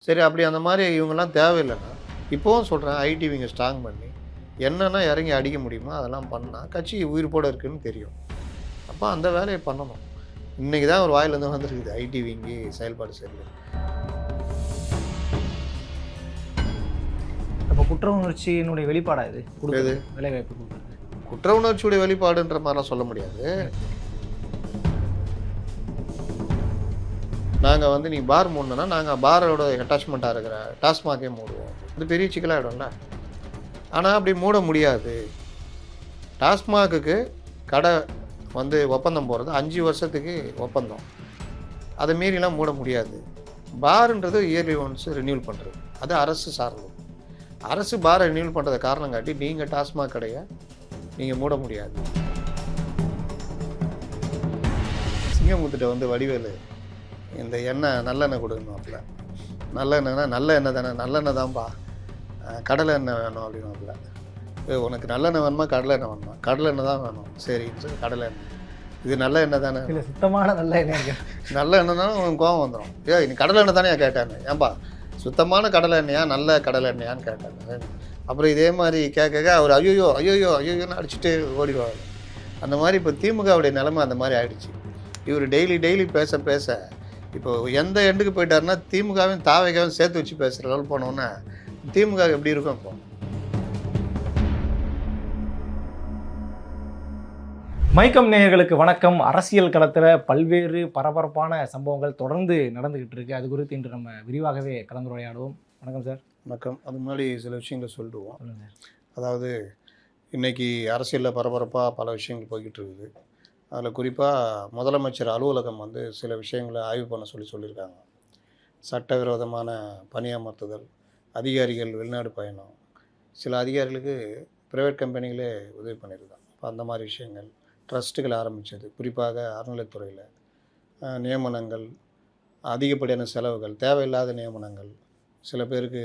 சரி அப்படி அந்த மாதிரி இவங்கெல்லாம் தேவையில்லைன்னா இப்போவும் சொல்கிறேன் ஐடிவிங்க ஸ்ட்ராங் பண்ணி என்னென்னா இறங்கி அடிக்க முடியுமோ அதெல்லாம் பண்ணால் கட்சி உயிர்ப்போடு இருக்குதுன்னு தெரியும். அப்போ அந்த வேலையை பண்ணணும். இன்றைக்கி தான் ஒரு வாயிலேருந்து வந்துருக்குது ஐடிவிங்கி செயல்பாடு சரியில்லை. அப்போ குற்ற உணர்ச்சியினுடைய வெளிப்பாடா இது எது வேலைவாய்ப்பு கொடுக்குறது? குற்ற உணர்ச்சியுடைய வெளிப்பாடுன்ற மாதிரிலாம் சொல்ல முடியாது. நாங்கள் வந்து நீ பார் மூடணுன்னா நாங்கள் பாரோட அட்டாச்மெண்ட்டாக இருக்கிற டாஸ்மாகே மூடுவோம். அது பெரிய சிக்கலாகிடும்ல. ஆனால் அப்படி மூட முடியாது. டாஸ்மாகுக்கு கடை வந்து ஒப்பந்தம் போகிறது 5 வருஷத்துக்கு ஒப்பந்தம். அதை மீறிலாம் மூட முடியாது. பாருன்றது இயர்லி ஒன்ஸ் ரினியூவல் பண்ணுறது, அது அரசு சார்ந்தது. அரசு பாரை ரினியூவல் பண்ணுறதை காரணம் காட்டி நீங்கள் டாஸ்மாக் கடையை நீங்கள் மூட முடியாது. சிங்கமுத்துட்ட வந்து வடிவேலு இந்த எண்ணெய் நல்லெண்ணெய் கொடுக்கணும்ல, நல்லெண்ணெய்னா நல்ல எண்ணெய் தானே, நல்லெண்ணெய் தான்ப்பா, கடலை எண்ணெய் வேணும் அப்படின்னாப்புல. உனக்கு நல்லெண்ணெய் வேணுமா கடலை எண்ணெய் வேணுமா? கடலை எண்ணெய் தான் வேணும். சரின்னு சொல்லி கடலை எண்ணெய். இது நல்ல எண்ணெய் தானே? இல்லை, சுத்தமான நல்ல எண்ணெய். நல்ல எண்ணெய்னாலும் உனக்கு கோவம் வந்துடும். நீ கடலை எண்ணெய் தானே கேட்டானு, ஏன்பா சுத்தமான கடலை எண்ணெயா நல்ல கடலை எண்ணெயான்னு கேட்டாங்க. அப்புறம் இதே மாதிரி கேட்க அவர் ஐயோ ஐயோயோ ஐயோன்னு அடிச்சுட்டு ஓடிடுவாங்க. அந்த மாதிரி இப்போ திமுகவுடைய நிலைமை அந்த மாதிரி ஆயிடுச்சு. இவர் டெய்லி பேச பேச இப்போ எந்த எண்டுக்கு போயிட்டாருன்னா திமுகவையும் தாவைக்காவும் சேர்த்து வச்சு பேசுகிற லெவல் போனோன்னா திமுக எப்படி இருக்கும்? இப்போ மைக்கம் நேயர்களுக்கு வணக்கம். அரசியல் களத்தில் பல்வேறு பரபரப்பான சம்பவங்கள் தொடர்ந்து நடந்துக்கிட்டு இருக்கு. அது குறித்து இன்று நம்ம விரிவாகவே கலந்துரையாடுவோம். வணக்கம் சார். வணக்கம். அது முன்னாடி சில விஷயங்களை சொல்லிடுவோம். அதாவது இன்றைக்கி அரசியலில் பரபரப்பாக பல விஷயங்கள் போய்கிட்டு இருக்குது. அதில் குறிப்பாக முதலமைச்சர் அலுவலகம் வந்து சில விஷயங்களை ஆய்வு பண்ண சொல்லியிருக்காங்க. சட்டவிரோதமான பணியமர்த்துதல், அதிகாரிகள் வெளிநாடு பயணம், சில அதிகாரிகளுக்கு ப்ரைவேட் கம்பெனிகளே உதவி பண்ணியிருக்காங்க. இப்போ அந்த மாதிரி விஷயங்கள், ட்ரஸ்ட்டுகள் ஆரம்பித்தது, குறிப்பாக அறநிலைத்துறையில் நியமனங்கள், அதிகப்படியான செலவுகள், தேவையில்லாத நியமனங்கள், சில பேருக்கு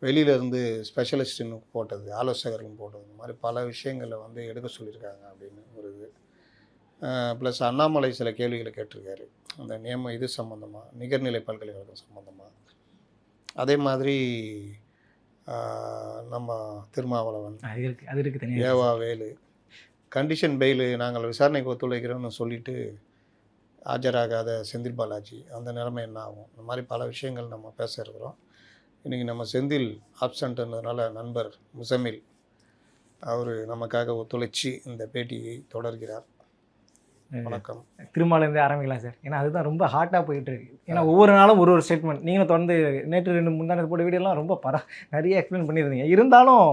வெளியிலேருந்து ஸ்பெஷலிஸ்ட்டுன்னு போட்டது, ஆலோசகர்கள் போட்டது, இந்த மாதிரி பல விஷயங்களை வந்து எடுக்க சொல்லியிருக்காங்க அப்படின்னு ஒரு இது. ப்ளஸ் அண்ணாமலை சில கேள்விகளை கேட்டிருக்காரு அந்த இது சம்மந்தமாக, நிகர்நிலை பல்கலைக்கழகம் சம்மந்தமாக. அதே மாதிரி நம்ம திருமாவளவன், ஏவா வேலு கண்டிஷன் பெயிலு நாங்கள் விசாரணைக்கு ஒத்துழைக்கிறோன்னு சொல்லிவிட்டு ஆஜராகாத செந்தில் பாலாஜி, அந்த நிலைமை என்ன ஆகும்? இந்த மாதிரி பல விஷயங்கள் நம்ம பேச இருக்கிறோம். இன்றைக்கி நம்ம செந்தில் ஆப்சண்ட்ன்றதுனால நண்பர் முசமில் அவர் நமக்காக ஒத்துழைச்சி இந்த பேட்டியை தொடர்கிறார். வணக்கம். திருமாலேருந்தே ஆரம்பிக்கலாம் சார், ஏன்னா அதுதான் ரொம்ப ஹாட்டாக போயிட்டு இருக்கு. ஏன்னா ஒவ்வொரு நாளும் ஒரு ஸ்டேட்மெண்ட். நீங்களும் தொடர்ந்து நேற்று 2 முந்தானது போட்ட வீடியோலாம் ரொம்ப நிறைய எக்ஸ்பிளைன் பண்ணியிருந்தீங்க. இருந்தாலும்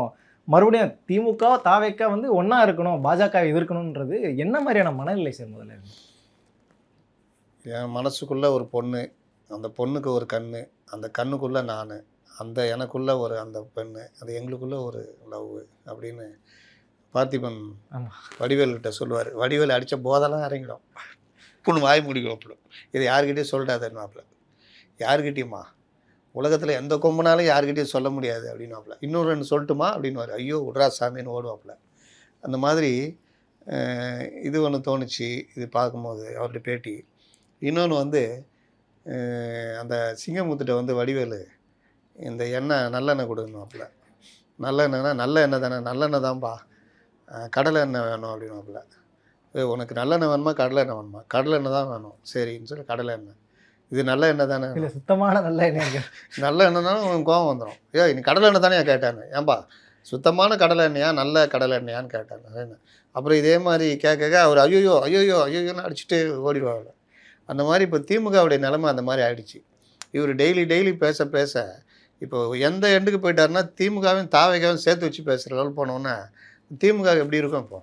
மறுபடியும் திமுக தாவேக்கா வந்து ஒன்றா இருக்கணும், பாஜக எதிர்க்கணுன்றது என்ன மாதிரியான மனநிலை சார்? முதல்ல என் மனசுக்குள்ளே ஒரு பொண்ணு, அந்த பொண்ணுக்கு ஒரு கண்ணு, அந்த கண்ணுக்குள்ளே நான், அந்த எனக்குள்ளே ஒரு அந்த பெண்ணு, அது எங்களுக்குள்ளே ஒரு லவ் அப்படின்னு பார்த்திபன் வடிவேல்கிட்ட சொல்லுவார். வடிவேல் அடித்த போதெல்லாம் இறங்கிடும், பொண்ணு வாய் முடிக்கும். இது யாருக்கிட்டையும் சொல்லிட்டாதுன்னாப்புல. யாருக்கிட்டையுமா? உலகத்தில் எந்த கொம்புனாலும் யாருக்கிட்டையும் சொல்ல முடியாது அப்படின்னாப்புல. இன்னொரு 2 சொல்லட்டுமா அப்படின்னுவார். ஐயோ விட்றா சாமின்னு ஓடுவாப்புல. அந்த மாதிரி இது ஒன்று தோணுச்சு இது பார்க்கும்போது அவர்கிட்ட பேட்டி. இன்னொன்று வந்து அந்த சிங்கமுத்துட்ட வந்து வடிவேலு இந்த எண்ணெய் நல்லெண்ணெய் கொடுக்கணும்ல, நல்லெண்ணெய்னா நல்ல எண்ணெய் தானே, நல்லெண்ணெய் தான்ப்பா, கடலை எண்ணெய் வேணும் அப்படின்னாப்புல. உனக்கு நல்லெண்ணெய் வேணுமா கடலை எண்ணெய் வேணுமா? கடலை எண்ணெய் தான் வேணும். சரின்னு சொல்லி கடலை எண்ணெய். இது நல்ல எண்ணெய் தானே? இல்லை, சுத்தமான நல்ல எண்ணெய். நல்ல எண்ணெய்னாலும் உனக்கு கோவம் வந்துடும். நீ கடலை எண்ணெய் தானே கேட்டானு, ஏன்பா சுத்தமான கடலை எண்ணெயா நல்ல கடலை எண்ணெயான்னு கேட்டாங்க. அப்புறம் இதே மாதிரி கேட்க அவர் ஐயோயோ ஐயோயோ ஐயோன்னு அடிச்சுட்டு ஓடிடுவாங்க. அந்த மாதிரி இப்போ திமுகவுடைய நிலைமை அந்த மாதிரி ஆயிடுச்சு. இவர் டெய்லி பேச பேச இப்போ எந்த எண்டுக்கு போயிட்டாருன்னா திமுகவையும் தாவைக்காவும் சேர்த்து வச்சு பேசுகிற லெவல் போனோன்னா திமுக எப்படி இருக்கும்? இப்போ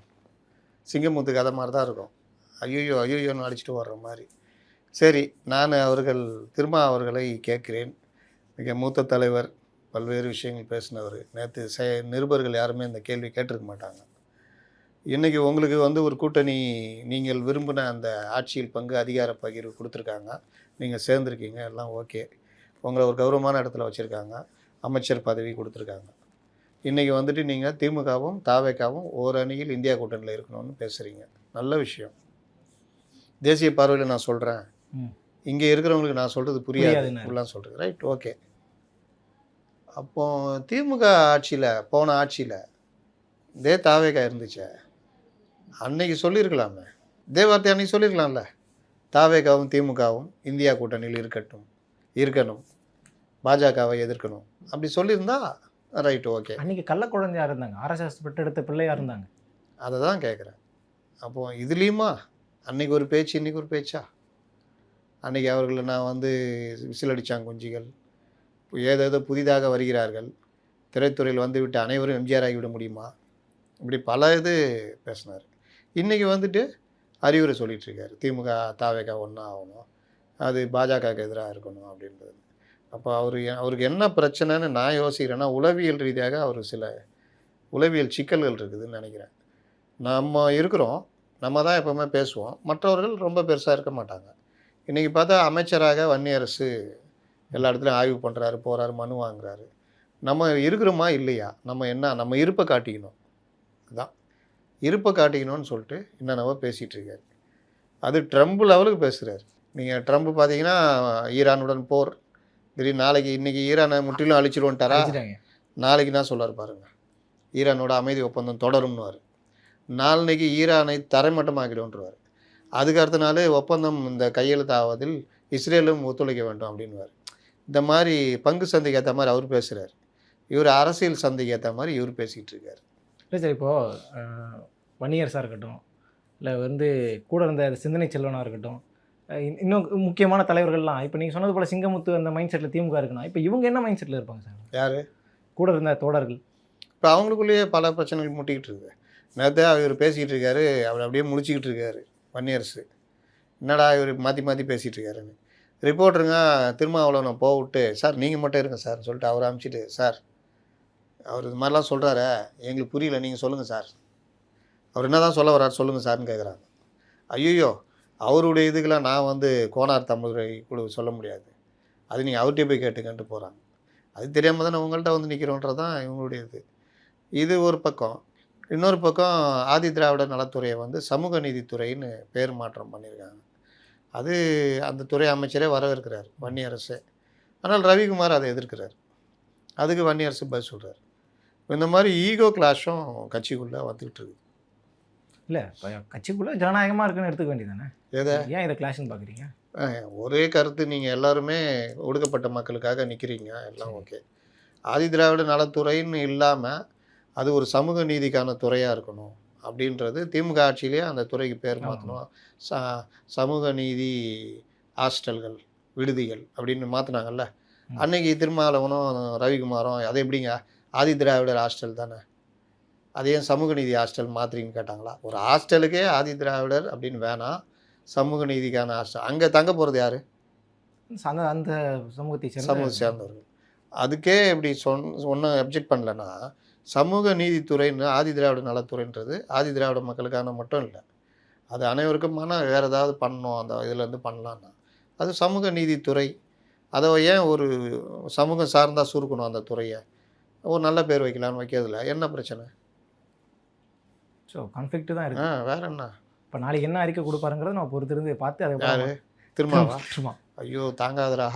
சிங்கமுத்துக்கு அதை மாதிரி தான் இருக்கும். ஐயோன்னு அடிச்சுட்டு வர்ற மாதிரி. சரி, நான் திருமா அவர்களை கேட்கிறேன். மிக மூத்த தலைவர், பல்வேறு விஷயங்கள் பேசினவர். நேற்று நிருபர்கள் யாருமே இந்த கேள்வி கேட்டிருக்க மாட்டாங்க. இன்றைக்கி உங்களுக்கு வந்து ஒரு கூட்டணி, நீங்கள் விரும்பின அந்த ஆட்சியில் பங்கு அதிகார பகிர்வு கொடுத்துருக்காங்க, நீங்கள் சேர்ந்துருக்கீங்க, எல்லாம் ஓகே. உங்களை ஒரு கௌரவமான இடத்துல வச்சுருக்காங்க, அமைச்சர் பதவி கொடுத்துருக்காங்க. இன்றைக்கி வந்துட்டு நீங்கள் திமுகவும் தாவேக்காவும் ஓர் அணியில் இந்தியா கூட்டணியில் இருக்கணும்னு பேசுகிறீங்க. நல்ல விஷயம். தேசிய பார்வையில் நான் சொல்கிறேன், இங்கே இருக்கிறவங்களுக்கு நான் சொல்கிறது புரியாது புரியாதுன்னு. இப்படிலாம் சொல்கிறது. Right, okay. அப்போ திமுக ஆட்சியில், போன ஆட்சியில் இதே தாவேகா இருந்துச்சே, அன்னைக்கு சொல்லியிருக்கலாமே, இதே வார்த்தை அன்னைக்கு சொல்லியிருக்கலாம்ல. தாவேகாவும் திமுகவும் இந்தியா கூட்டணியில் இருக்கணும், பாஜகவை எதிர்க்கணும் அப்படி சொல்லியிருந்தா ரைட், ஓகே. அன்னைக்கு கள்ள குழந்தையா இருந்தாங்க, ஆர்எஸ்எஸ் பெற்றெடுத்த பிள்ளையா இருந்தாங்க. அதை தான் கேட்குறேன். அப்போ இதுலேயுமா அன்னைக்கு ஒரு பேச்சு இன்னைக்கு ஒரு பேச்சா? அன்னைக்கு அவர்களை நான் வந்து விசிலடிச்சாங்குஞ்சிகள், ஏதேதோ புதிதாக வருகிறார்கள், திரைத்துறையில் வந்துவிட்டு அனைவரும் எம்ஜிஆர் ஆகிவிட முடியுமா, இப்படி பல இது பேசினார். இன்றைக்கி வந்துட்டு அறிவுரை சொல்லிகிட்டு இருக்காரு, திமுக தாவேகா ஒன்றா ஆகணும், அது பாஜகவுக்கு எதிராக இருக்கணும் அப்படின்றது. அப்போ அவருக்கு என்ன பிரச்சனைன்னு நான் யோசிக்கிறேன்னா, உளவியல் ரீதியாக அவர் சில உளவியல் சிக்கல்கள் இருக்குதுன்னு நினைக்கிறேன். நம்ம இருக்கிறோம், நம்ம தான் எப்போவுமே பேசுவோம், மற்றவர்கள் ரொம்ப பெருசாக இருக்க மாட்டாங்க. இன்றைக்கி பார்த்தா அமைச்சராக வன்னியரசு எல்லா இடத்துலையும் ஆய்வு பண்ணுறாரு, போகிறாரு, மனு வாங்குறாரு. நம்ம இருக்கிறோமா இல்லையா, நம்ம இருப்பை காட்டிக்கணும், அதுதான் இருப்பை காட்டிக்கணும்னு சொல்லிட்டு என்னென்னவோ பேசிகிட்டு இருக்காரு. அது ட்ரம்ப் லெவலுக்கு பேசுகிறார். நீங்கள் ட்ரம்ப் பார்த்தீங்கன்னா ஈரானுடன் போர், திடீர்னு நாளைக்கு இன்றைக்கி ஈரானை முற்றிலும் அழிச்சிடுவோன்ட்டாரா, நாளைக்கு என்ன சொல்லுவார் பாருங்கள், ஈரானோட அமைதி ஒப்பந்தம் தொடரும்னுவார், நாளைக்கு ஈரானை தரைமட்டமாக்கிடுவோன்றார், அதுக்கு அடுத்த நாள் ஒப்பந்தம் இந்த கையெழுத்தாவதில் இஸ்ரேலும் ஒத்துழைக்க வேண்டும் அப்படின்வார். இந்த மாதிரி பங்கு சந்தைக்கு ஏற்ற மாதிரி அவர் பேசுகிறார், இவர் அரசியல் சந்தைக்கு ஏற்ற மாதிரி இவர் பேசிகிட்டு இருக்கார். இல்லை சார், இப்போது வன்னியரசாக இருக்கட்டும், இல்லை வந்து கூட இருந்த சிந்தனை செல்வனாக இருக்கட்டும், இன்னும் முக்கியமான தலைவர்கள்லாம் இப்போ நீங்கள் சொன்னது போல் சிங்கமுத்து அந்த மைண்ட் செட்டில் திமுக இருக்குன்னா, இப்போ இவங்க என்ன மைண்ட் செட்டில் இருப்பாங்க சார்? யார் கூட இருந்த தோழர்கள்? இப்போ அவங்களுக்குள்ளேயே பல பிரச்சனைகள் முட்டிக்கிட்டு இருக்கு. நேரத்தை அவர் பேசிக்கிட்டு இருக்காரு, அவர் அப்படியே முழிச்சிக்கிட்டு இருக்காரு வன்னியரசு, என்னடா இவர் மாற்றி மாற்றி பேசிகிட்டு இருக்காருன்னு. ரிப்போர்ட்டருங்க திருமாவளவனை போவிட்டு, சார் நீங்கள் மட்டும் இருங்க சார் சொல்லிட்டு அவரை அனுப்பிச்சிட்டு, சார் அவர் இது மாதிரிலாம் சொல்கிறாரு எங்களுக்கு புரியல, நீங்கள் சொல்லுங்கள் சார், அவர் என்ன தான் சொல்ல வர்றாரு சொல்லுங்கள் சார்னு கேட்குறாங்க. ஐயோ, அவருடைய இதுக்கெல்லாம் நான் வந்து கோனார் தமிழரை குழு சொல்ல முடியாது, அது நீங்கள் அவர்கிட்டே போய் கேட்டுக்கன்ட்டு போகிறாங்க. அது தெரியாமல் தானே உங்கள்கிட்ட வந்து நிற்கிறோன்றது தான் இவங்களுடைய இது ஒரு பக்கம். இன்னொரு பக்கம் ஆதி திராவிடர் நலத்துறையை வந்து சமூக நீதித்துறைன்னு பேர் மாற்றம் பண்ணியிருக்காங்க. அது அந்த துறை அமைச்சரே வரவேற்கிறார் வன்னியரசு. ஆனால் ரவிக்குமார் அதை எதிர்க்கிறார், அதுக்கு வன்னியரசு பதில் சொல்கிறார். இந்த மாதிரி ஈகோ கிளாஷும் கட்சிக்குள்ளே வந்துக்கிட்டு இருக்குது. இல்லை இப்போ கட்சிக்குள்ளே ஜனநாயகமாக இருக்குன்னு எடுத்துக்க வேண்டியதானே, எதை ஏன் இதை கிளாஷ்னு பார்க்குறீங்க? ஒரே கருத்து, நீங்கள் எல்லாருமே ஒடுக்கப்பட்ட மக்களுக்காக நிற்கிறீங்க, எல்லாம் ஓகே. ஆதி திராவிட நலத்துறைன்னு இல்லாமல் அது ஒரு சமூக நீதிக்கான துறையாக இருக்கணும் அப்படின்றது திமுக ஆட்சியிலே அந்த துறைக்கு பேர் மாற்றணும். சமூக நீதி ஹாஸ்டல்கள், விடுதிகள் அப்படின்னு மாற்றினாங்கல்ல. அன்னைக்கு திருமாவளவனும் ரவிக்குமாரும் அது எப்படிங்க ஆதி திராவிடர் ஹாஸ்டல் தானே, அது ஏன் சமூக நீதி ஹாஸ்டல் மாத்திரின்னு கேட்டாங்களா? ஒரு ஹாஸ்டலுக்கே ஆதி திராவிடர் அப்படின்னு வேணாம், சமூக நீதிக்கான ஹாஸ்டல், அங்கே தங்க போகிறது யார்? அந்த அந்த சமூகத்தை சேர்ந்தவர்கள். அதுக்கே இப்படி ஒன்றும் அப்ஜெக்ட் பண்ணலன்னா, சமூக நீதித்துறைன்னு ஆதி திராவிட நலத்துறைன்றது ஆதி திராவிட மக்களுக்கான மட்டும் இல்லை, அது அனைவருக்குமான வேறு ஏதாவது பண்ணணும், அந்த இதுலேருந்து பண்ணலான்னா அது சமூக நீதித்துறை. அதை ஏன் ஒரு சமூகம் சார்ந்தால் சுருக்கணும் அந்த துறையை, ஒரு நல்ல பேர் வைக்கலான்னு வைக்கிறதுல என்ன பிரச்சனை? ஸோ கான்ஃப்ளிக்ட் தான் இருக்குது. வேற என்ன? இப்போ நாளைக்கு என்ன அறிக்கை கொடுப்பாருங்கிறத நம்ம பொறுத்திருந்து பார்த்து அதை யாரு திருமாவா? ஐயோ தாங்காதரா,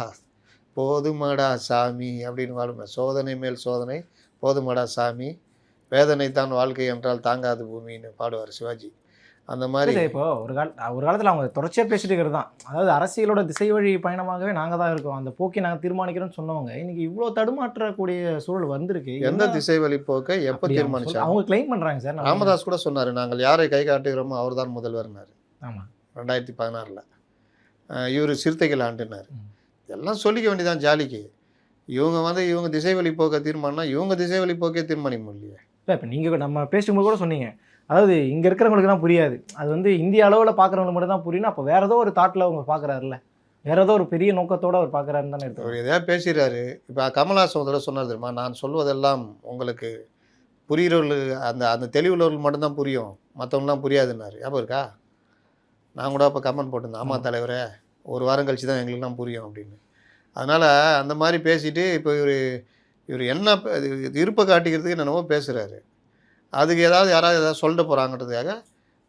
போதுமாடா சாமி அப்படின்னு வாழுமே, சோதனை மேல் சோதனை போதுமாடா சாமி, வேதனை தான் வாழ்க்கை என்றால் தாங்காது பூமின்னு பாடுவார் சிவாஜி. அந்த மாதிரி இப்போ ஒரு காலத்தில் அவங்க தொடர்ச்சியாக பேசிட்டு இருக்கிறது தான், அதாவது அரசியலோட திசை வழி பயணமாகவே நாங்கள் தான் இருக்கோம், அந்த போக்கை நாங்கள் தீர்மானிக்கிறோம்னு சொன்னவங்க இன்னைக்கு இவ்வளோ தடுமாற்றக்கூடிய சூழல் வந்திருக்கு. எந்த திசை வழி போக்கை எப்போ தீர்மானிச்சாங்க? அவங்க கிளைம் பண்ணுறாங்க சார். ராமதாஸ் கூட சொன்னார், நாங்கள் யாரை கை காட்டுகிறோமோ அவர் தான் முதல்வர்னார். ஆமாம், 2016 இவர் சிறுத்தைகள் ஆண்டுனார். எல்லாம் சொல்லிக்க வேண்டியதான் ஜாலிக்கு. இவங்க திசை வழி போக்க தீர்மானம், இவங்க திசை வழி போக்கே தீர்மானிக்க முடியலையே. இல்லை இப்போ நீங்கள் நம்ம பேசும்போது கூட சொன்னீங்க, அதாவது இங்கே இருக்கிறவங்களுக்கு தான் புரியாது, அது வந்து இந்திய அளவில் பார்க்குறவங்களுக்கு மட்டும் தான் புரியணும். அப்போ வேறு ஏதோ ஒரு தாட்டில் அவங்க பார்க்குறாருல்ல, வேறு ஏதோ ஒரு பெரிய நோக்கத்தோடு அவர் பார்க்குறாருன்னு தானே எடுத்து அவர் எதாவது பேசுகிறாரு. இப்போ கமல்ஹாசன் முதல்ல சொன்னார் தெரியுமா, நான் சொல்வதெல்லாம் உங்களுக்கு புரிகிறவர்கள் அந்த அந்த தெளிவுள்ளவர்கள் மட்டும்தான் புரியும், மற்றவங்களாம் புரியாதுன்னாரு. ஞாபகம் இருக்கா? நான் கூட அப்போ கமெண்ட் போட்டிருந்தேன், ஆமாம் தலைவரே ஒரு வாரம் கழிச்சு தான் எங்களுக்குலாம் புரியும் அப்படின்னு. அதனால் அந்த மாதிரி பேசிட்டு இப்போ இவர் என்ன இருப்பை காட்டிக்கிறதுக்கு என்னென்னவோ பேசுகிறாரு, அதுக்கு யாராவது எதாவது சொல்லிட்டு போகிறாங்கன்றதுக்காக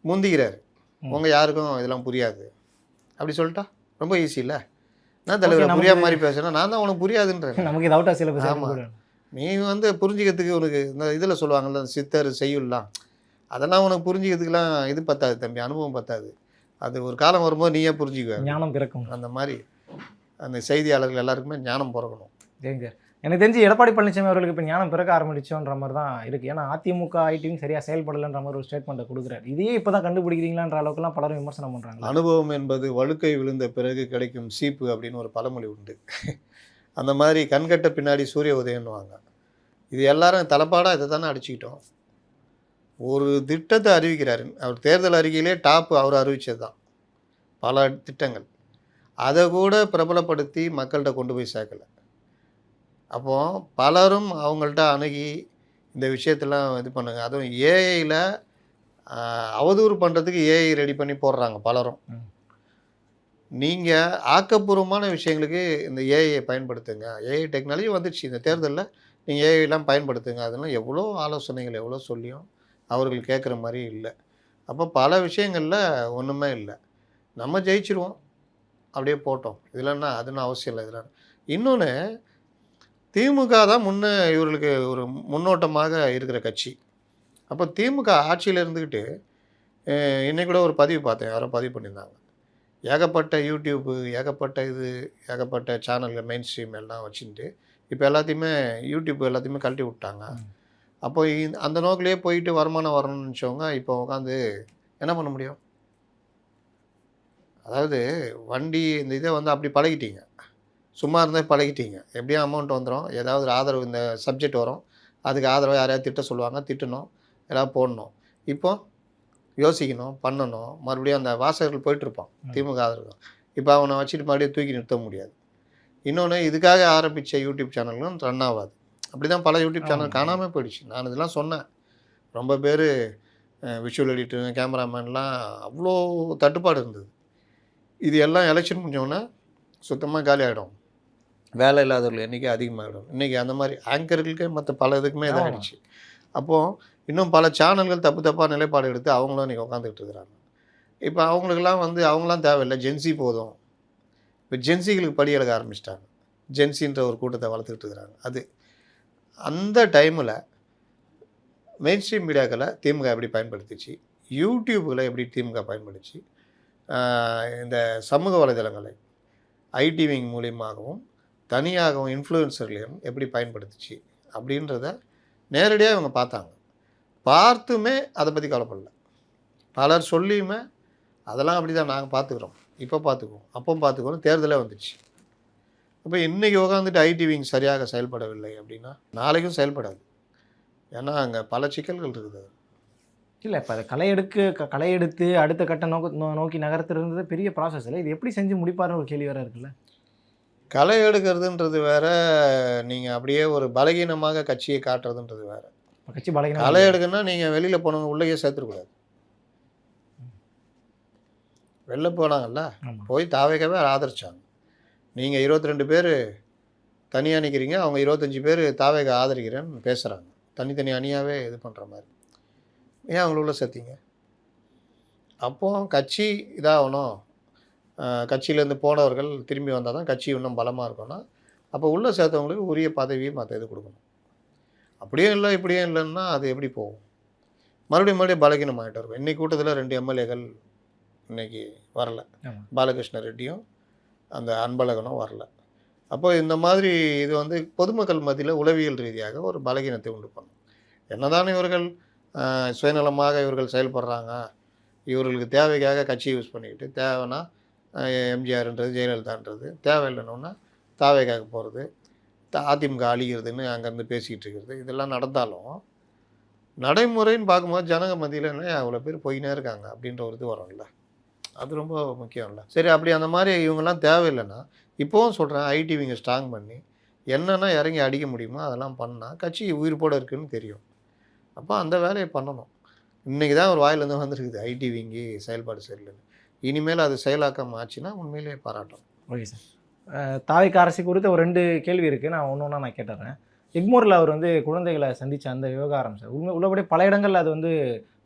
முந்திக்கிறாரு. உங்கள் யாருக்கும் இதெல்லாம் புரியாது அப்படி சொல்லிட்டா ரொம்ப ஈஸி இல்லை? நான் தலைவர் நமக்கு- புரியாத மாதிரி பேசுகிறேன், நான் தான் உனக்கு புரியாதுன்றேன். நமக்கு இது அவுட் ஆஃப் சிலபஸ் ஆமா. நீ வந்து புரிஞ்சுக்கிறதுக்கு உனக்கு இந்த இதில் சொல்லுவாங்கள்ல சித்தர் செய்யுள்லாம், அதெல்லாம் உனக்கு புரிஞ்சுக்கிறதுக்குலாம் இது பத்தாது தம்பி, அனுபவம் பத்தாது. அது ஒரு காலம் வரும்போது நீயே புரிஞ்சுக்குவ. ஞானம் பிறக்கும். அந்த மாதிரி அந்த செய்தியாளர்கள் எல்லாருக்குமே ஞானம் பிறக்கணும். சரிங்க சார். எனக்கு தெரிஞ்சு எடப்பாடி பழனிசாமி அவர்களுக்கு இப்போ ஞானம் பிறக்க ஆரம்பிச்சோன்ற மாதிரி தான் இருக்குது. ஏன்னா அதிமுக ஐடியும் சரியாக செயல்படலைன்ற மாதிரி ஒரு ஸ்டேட்மெண்ட்டை கொடுக்குறாரு. இதையே இப்போ தான் கண்டுபிடிக்கிறீங்களான்ற அளவுக்குலாம் பலரும் விமர்சனம் பண்ணுறாங்க. அனுபவம் என்பது வழுக்கை விழுந்த பிறகு கிடைக்கும் சீப்பு அப்படின்னு ஒரு பழமொழி உண்டு. அந்த மாதிரி கண்கட்ட பின்னாடி சூரிய உதயம்னுவாங்க. இது எல்லாரும் தலைப்பாடாக இதை தானே அடிச்சுக்கிட்டோம். ஒரு திட்டத்தை அறிவிக்கிறாரு, அவர் தேர்தல் அறிக்கையிலே டாப் அவர் அறிவித்தது தான் பல திட்டங்கள். அதை கூட பிரபலப்படுத்தி மக்கள்கிட்ட கொண்டு போய் சேர்க்கலை. அப்போது பலரும் அவங்கள்ட்ட அணுகி இந்த விஷயத்தெல்லாம் இது பண்ணுங்க. அதுவும் ஏஐயில் அவதூறு பண்ணுறதுக்கு ஏஐ ரெடி பண்ணி போடுறாங்க பலரும். நீங்கள் ஆக்கப்பூர்வமான விஷயங்களுக்கு இந்த ஏஐயை பயன்படுத்துங்க. ஏஐ டெக்னாலஜி வந்துடுச்சு, இந்த தேர்தலில் நீங்கள் ஏஐலாம் பயன்படுத்துங்க. அதெல்லாம் எவ்வளோ ஆலோசனைகள் எவ்வளோ சொல்லியும் அவர்கள் கேட்குற மாதிரி இல்லை. அப்போ பல விஷயங்களில் ஒன்றுமே இல்லை. நம்ம ஜெயிச்சிருவோம், அப்படியே போட்டோம். இதுலன்னா அதுன்னு அவசியம் இல்லை. இதில் இன்னொன்று, திமுக தான் இவர்களுக்கு ஒரு முன்னோட்டமாக இருக்கிற கட்சி. அப்போ திமுக ஆட்சியில் இருந்துக்கிட்டு இன்னைக்கு கூட ஒரு பதிவு பார்த்தேன், யாரோ பதிவு பண்ணியிருந்தாங்க. ஏகப்பட்ட யூடியூப்பு, ஏகப்பட்ட சேனல்கள் மெயின் ஸ்ட்ரீம் எல்லாம் வச்சுட்டு இப்போ எல்லாத்தையுமே யூடியூப் எல்லாத்தையுமே கழட்டி விட்டாங்க. அப்போ அந்த நோக்கிலே போயிட்டு வருமானம் வரணும்னு நினச்சவங்க இப்போ உட்காந்து என்ன பண்ண முடியும்? அதாவது வண்டி இந்த இதை வந்து அப்படி பழகிட்டீங்க, சும்மா இருந்தால் பழகிட்டீங்க. எப்படியும் அமௌண்ட் வந்துடும், ஏதாவது ஆதரவு இந்த சப்ஜெக்ட் வரும், அதுக்கு ஆதரவு யாரையாவது திட்ட சொல்லுவாங்க, திட்டணும், ஏதாவது போடணும். இப்போ யோசிக்கணும், பண்ணணும், மறுபடியும் அந்த வாசகர்கள் போயிட்டுருப்பான் திமுக ஆதரவு. இப்போ அவனை வச்சுட்டு மறுபடியும் தூக்கி நிறுத்த முடியாது. இன்னொன்று, இதுக்காக ஆரம்பித்த யூடியூப் சேனல்களும் ரன் ஆகாது. அப்படி தான் பல யூடியூப் சேனல் காணாமல் போயிடுச்சு. நான் இதெல்லாம் சொன்னேன். ரொம்ப பேர் விஷுவல் எடிட்டர், கேமராமேன்லாம் அவ்வளோ தட்டுப்பாடு இருந்தது. இது எல்லாம் எலெக்ஷன் முடிஞ்சோடனே சுத்தமாக காலி ஆகிடும், வேலை இல்லாதவர்கள் எண்ணிக்கை அதிகமாகிடும். இன்றைக்கி அந்த மாதிரி ஆங்கர்களுக்கே மற்ற பல இதுக்குமே இதாகிடுச்சு. அப்போது இன்னும் பல சேனல்கள் தப்பாக நிலைப்பாடு எடுத்து அவங்களும் இன்றைக்கி உட்காந்துக்கிட்டு இருக்கிறாங்க. இப்போ அவங்களுக்கெல்லாம் வந்து அவங்களாம் தேவையில்லை, ஜென்சி போதும். இப்போ ஜென்சிகளுக்கு படி எடுக்க ஆரம்பிச்சிட்டாங்க. ஜென்சின்ற ஒரு கூட்டத்தை வளர்த்துக்கிட்டு இருக்கிறாங்க. அது அந்த டைமில் மெயின் ஸ்ட்ரீம் மீடியாக்களை திமுக எப்படி பயன்படுத்திச்சு, யூடியூப்களை எப்படி திமுக பயன்படுத்தி, இந்த சமூக வலைதளங்களை ஐடி விங் மூலியமாகவும் தனியாகவும் இன்ஃப்ளூயன்சர்களையும் எப்படி பயன்படுத்துச்சு அப்படின்றத நேரடியாக இவங்க பார்த்தாங்க. பார்த்துமே அதை பற்றி கவலைப்படல. பலர் சொல்லியுமே அதெல்லாம் அப்படி தான் நாங்கள் பார்த்துக்குறோம், இப்போ பார்த்துக்குவோம், அப்போ பார்த்துக்குவோம், தேர்தலே வந்துடுச்சு. இப்போ இன்றைக்கி உட்காந்துட்டு ஐடி விங் சரியாக செயல்படவில்லை அப்படின்னா நாளைக்கும் செயல்படாது. ஏன்னா அங்கே பல சிக்கல்கள் இருக்குது. இல்லை, இப்போ அதை களை எடுத்து அடுத்த கட்ட நோக்கி நகர்த்துறது பெரிய ப்ராசஸ் இல்லை. இது எப்படி செஞ்சு முடிப்பாருன்னு ஒரு கேள்வி வேறு இருக்குல்ல. களை எடுக்கிறதுன்றது வேற, நீங்கள் அப்படியே ஒரு பலகீனமாக கட்சியை காட்டுறதுன்றது வேற. கட்சி பலகீனம். களை எடுக்குன்னா நீங்கள் வெளியில் போனவங்க உள்ளேயே சேர்த்துக்கூடாது. வெளில போனாங்கல்ல, போய் தாவேக்கவே ஆதரிச்சாங்க. நீங்கள் 22 பேர் தனியாக நிற்கிறீங்க, அவங்க 25 பேர் தாவேக ஆதரிக்கிறேன்னு பேசுகிறாங்க. தனித்தனி அணியாகவே இது பண்ணுற மாதிரி. ஏன் அவங்கள உள்ள சேர்த்தீங்க? அப்போது கட்சி இதாகணும், கட்சியிலேருந்து போனவர்கள் திரும்பி வந்தால் தான் கட்சி இன்னும் பலமாக இருக்கும்னா அப்போ உள்ளே சேர்த்தவங்களுக்கு உரிய பதவியை மற்ற இது கொடுக்கணும். அப்படியே இல்லை இப்படியே இல்லைன்னா அது எப்படி போகும்? மறுபடியும் பலகீனம் ஆகிட்டு இருக்கும். இன்றைக்கி கூட்டத்தில் 2 எம்எல்ஏக்கள் இன்றைக்கி வரல, பாலகிருஷ்ண ரெட்டியும் அந்த அன்பழகனும் வரல. அப்போ இந்த மாதிரி இது வந்து பொதுமக்கள் மத்தியில் உளவியல் ரீதியாக ஒரு பலகீனத்தை உண்டு பண்ணும். என்னதான் இவர்கள் சுயநலமாக இவர்கள் செயல்படுறாங்க, இவர்களுக்கு தேவைக்காக கட்சி யூஸ் பண்ணிக்கிட்டு, தேவைன்னா எம்ஜிஆர்ன்றது ஜெயலலிதான்றது, தேவையில்லைன்னா தாவேக்காக போகிறது, அதிமுக அழிகிறதுன்னு அங்கேருந்து பேசிக்கிட்டு இருக்கிறது, இதெல்லாம் நடந்தாலும் நடைமுறைன்னு பார்க்கும்போது ஜனங்க மத்தியில் என்ன அவ்வளோ பேர் போயினே இருக்காங்க அப்படின்ற ஒரு இது வரும்ல, அது ரொம்ப முக்கியம் இல்லை. சரி, அப்படி அந்த மாதிரி இவங்கெல்லாம் தேவையில்லைன்னா இப்போவும் சொல்கிறேன், ஐடி விங்கை ஸ்ட்ராங் பண்ணி என்னென்னா இறங்கி அடிக்க முடியுமோ அதெல்லாம் பண்ணால் கட்சி உயிர்ப்போடு இருக்குதுன்னு தெரியும். அப்போ அந்த வேலையை பண்ணணும். இன்றைக்கி தான் ஒரு வாயிலேருந்து வந்துருக்குது ஐடி விங்கி செயல்பாடு சரியில்லைன்னு. இனிமேல் அது செயலாக்கம் ஆச்சுன்னா உண்மையிலேயே பாராட்டும். Okay sir. தாவேக்கா அரசு குறித்து ஒரு 2 கேள்வி இருக்குது, நான் ஒன்று நான் கேட்டுறேன். எக்மோரில் அவர் வந்து குழந்தைகளை சந்தித்த அந்த விவகாரம் சார், உள்ளபடி பல இடங்களில் அது வந்து